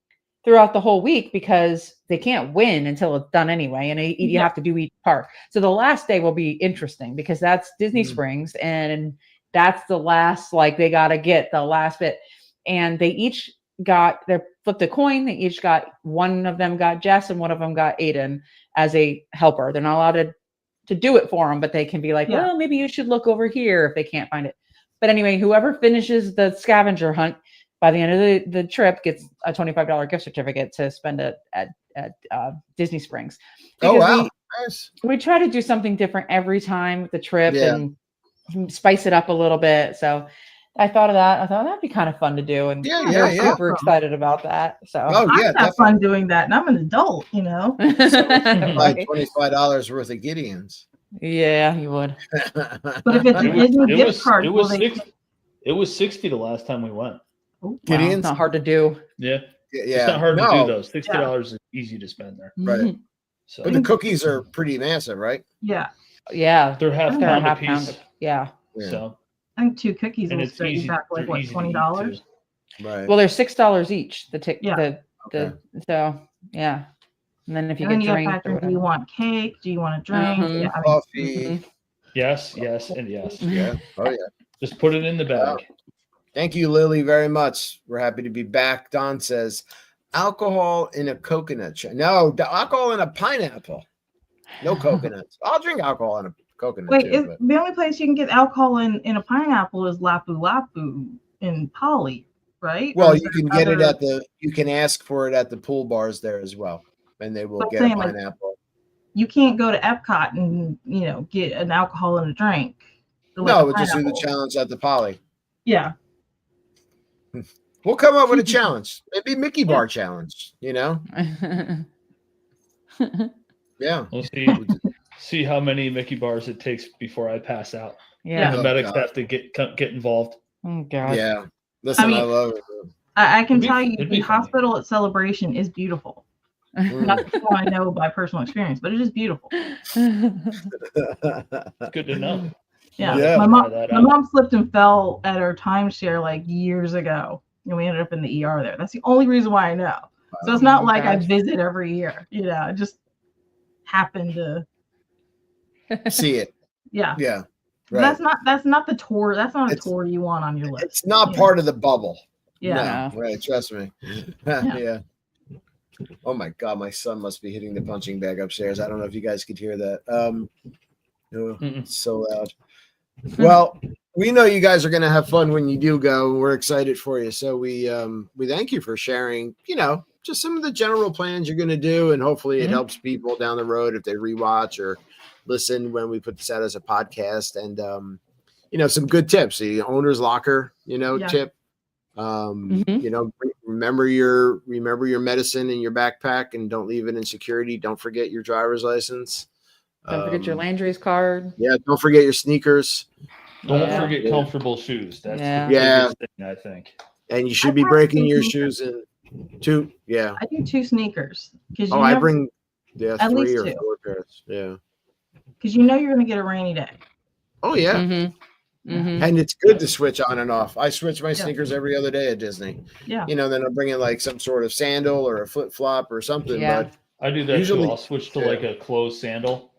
S2: throughout the whole week because they can't win until it's done anyway. And you have to do each part. So the last day will be interesting because that's Disney Springs. And that's the last, they got to get the last bit. And they each they flipped a coin. They each got, one of them got Jess and one of them got Aiden as a helper. They're not allowed to do it for them, but they can be like, well, maybe you should look over here if they can't find it. But anyway, whoever finishes the scavenger hunt by the end of the trip gets a $25 gift certificate to spend at Disney Springs.
S1: Because wow. Nice.
S2: We try to do something different every time with the trip and spice it up a little bit. So I thought of that. I thought that'd be kind of fun to do. And I'm super excited about that. So
S4: I have fun doing that. And I'm an adult,
S1: So like $25 worth of Gideons.
S2: Yeah, you would.
S4: But if it's a Disney gift card,
S3: it was 60 the last time we went.
S2: Wow, it's not hard to do.
S3: Yeah. It's not hard to do those. $60 is easy to spend there.
S1: Right. So but the cookies are pretty massive, right?
S4: Yeah.
S2: Yeah.
S3: They're half pound a piece.
S2: Yeah.
S3: So
S4: I think 2 cookies will set you back like what, $20?
S1: Right.
S2: Well, they're $6 each. So yeah. And then if you get drink,
S4: do you want cake? Do you want a drink?
S1: Coffee.
S3: Yes, and yes.
S1: Yeah. Oh yeah.
S3: Just put it in the bag.
S1: Wow. Thank you, Lily, very much. We're happy to be back. Don says, alcohol in a coconut shake. No, alcohol in a pineapple. No coconuts. I'll drink alcohol in a coconut.
S4: Wait, the only place you can get alcohol in a pineapple is Lapu Lapu in Poly, right?
S1: Well, you can get it you can ask for it at the pool bars there as well, and they will get a pineapple.
S4: You can't go to Epcot and get an alcohol in a drink.
S1: No, we'll just do the challenge at the Poly.
S4: Yeah.
S1: We'll come up with a challenge. Maybe Mickey Bar challenge,
S2: Yeah.
S3: We'll see how many Mickey bars it takes before I pass out.
S2: Yeah.
S3: And the medics have to get involved.
S2: Oh God.
S1: Yeah. Listen, I love it.
S4: I can tell you the hospital at Celebration is beautiful. Not something I know by personal experience, but it is beautiful.
S3: It's good to know.
S4: Yeah. My mom slipped and fell at her timeshare like years ago. And we ended up in the ER there. That's the only reason why I know. So it's not like I visit every year. I just happened to
S1: see it.
S4: Yeah.
S1: Yeah. Right.
S4: That's not the tour. That's not a tour you want on your list.
S1: It's not part of the bubble.
S4: Yeah.
S1: No, right. Trust me. Yeah. Oh my God, my son must be hitting the punching bag upstairs. I don't know if you guys could hear that. It's so loud. Well, we know you guys are going to have fun when you do go. We're excited for you. So we thank you for sharing, just some of the general plans you're going to do. And hopefully it helps people down the road if they rewatch or listen when we put this out as a podcast. And, some good tips, the owner's locker, tip. Remember your medicine in your backpack and don't leave it in security. Don't forget your driver's license.
S2: Don't forget your Landry's card.
S1: Yeah, don't forget your sneakers.
S3: Don't forget comfortable shoes. That's the biggest thing, I think.
S1: And you should be breaking your shoes in two. Yeah.
S4: I do 2 sneakers.
S1: I bring
S4: at
S1: 3
S4: least
S1: or
S4: 2.
S1: 4 pairs. Yeah.
S4: Because you're going to get a rainy day.
S1: Oh, yeah. And it's good to switch on and off. I switch my sneakers every other day at Disney.
S4: Yeah.
S1: Then I'll bring in like some sort of sandal or a flip flop or something.
S2: Yeah.
S1: But
S3: I do that too. I'll switch to like a closed sandal.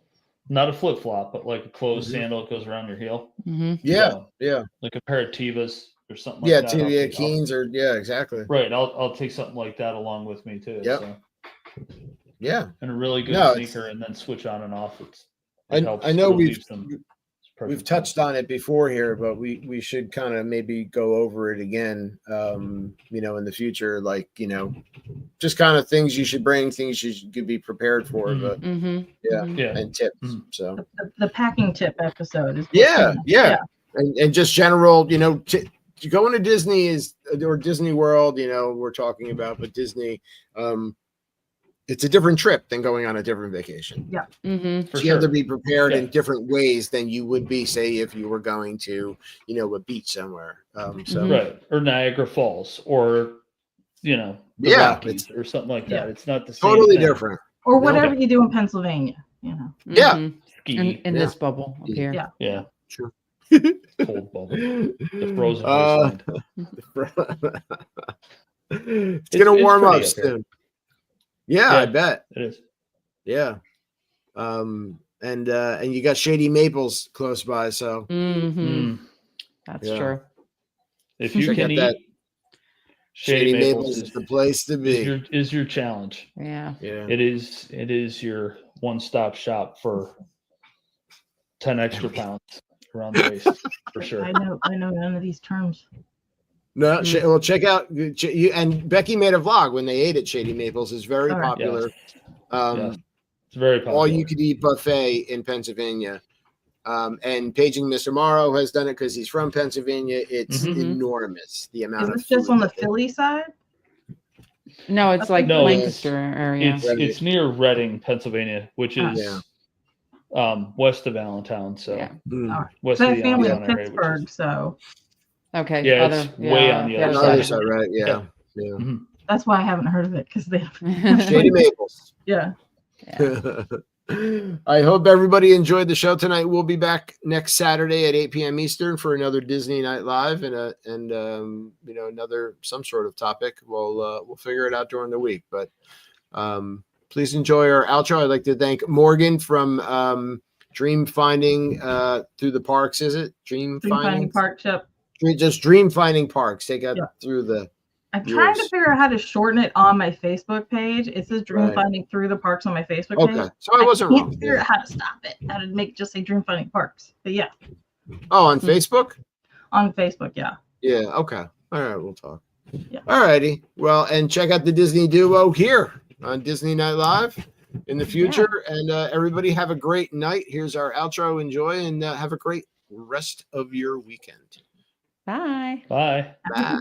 S3: Not a flip flop, but like a closed sandal that goes around your heel.
S1: Yeah.
S3: So,
S1: yeah.
S3: Like a pair of Tevas or something like that.
S1: Yeah, Keens or exactly.
S3: Right. I'll take something like that along with me too.
S1: Yep.
S3: So.
S1: Yeah.
S3: And a really good sneaker and then switch on and off.
S1: I know we've touched on it before here, but we should kind of maybe go over it again, in the future, like, just kind of things you should bring, things you should be prepared for, but and tips. So
S4: the packing tip episode is
S1: and just general, going to Disney or Disney World, we're talking about, but Disney, it's a different trip than going on a different vacation.
S4: Yeah.
S1: So you have to be prepared in different ways than you would be, say, if you were going to, a beach somewhere.
S3: Right. Or Niagara Falls or, the Rockies or something like that. It's not the same.
S1: Totally different.
S4: Or whatever you do in Pennsylvania,
S1: Yeah.
S3: Ski.
S2: In this bubble up here.
S4: Yeah.
S3: Yeah.
S1: Sure.
S3: Cold bubble. The frozen wasteland.
S1: It's going to warm up soon. Yeah, I bet
S3: it is.
S1: Yeah, and you got Shady Maples close by, so
S2: that's true.
S3: If you can eat,
S1: Shady Maples is the place to be.
S3: Is your challenge?
S2: Yeah.
S3: It is your one-stop shop for 10 extra pounds around the waist for sure.
S4: I know none of these terms.
S1: No, well, check out you and Becky made a vlog when they ate at Shady Maples. It's very popular.
S3: Yes. It's very popular.
S1: All you could eat buffet in Pennsylvania. And Paging Mr. Morrow has done it because he's from Pennsylvania. It's enormous, the amount of
S4: food. Is this just on the Philly side?
S2: No, it's like Lancaster area.
S3: It's near Reading, Pennsylvania, which is west of Allentown. So west of the
S4: family
S3: Allentown
S4: in Pittsburgh, so.
S2: Okay.
S3: Yeah, it's way on the other
S1: side, right? Yeah.
S4: That's why I haven't heard of it, because they
S1: Shady Maples.
S4: Yeah.
S1: I hope everybody enjoyed the show tonight. We'll be back next Saturday at 8 p.m. Eastern for another Disney Night Live and another some sort of topic. We'll figure it out during the week. But please enjoy our outro. I'd like to thank Morgan from Dream Finding Through the Parks. Is it Dream Finding
S4: Park Chip?
S1: Just Dream Finding Parks. Take out through the.
S4: I'm trying to figure out how to shorten it on my Facebook page. It says Dream Finding Through the Parks on my Facebook page.
S1: Okay, so I wasn't wrong.
S4: Figure out how to stop it. How to make just say Dream Finding Parks. But yeah.
S1: Oh, on Facebook?
S4: On Facebook, yeah.
S1: Yeah. Okay. All right. We'll talk.
S4: Yeah.
S1: All righty. Well, and check out the Disney Duo here on Disney Night Live in the future. Yeah. And everybody have a great night. Here's our outro. Enjoy and have a great rest of your weekend.
S2: Bye.
S3: Bye.
S1: Bye.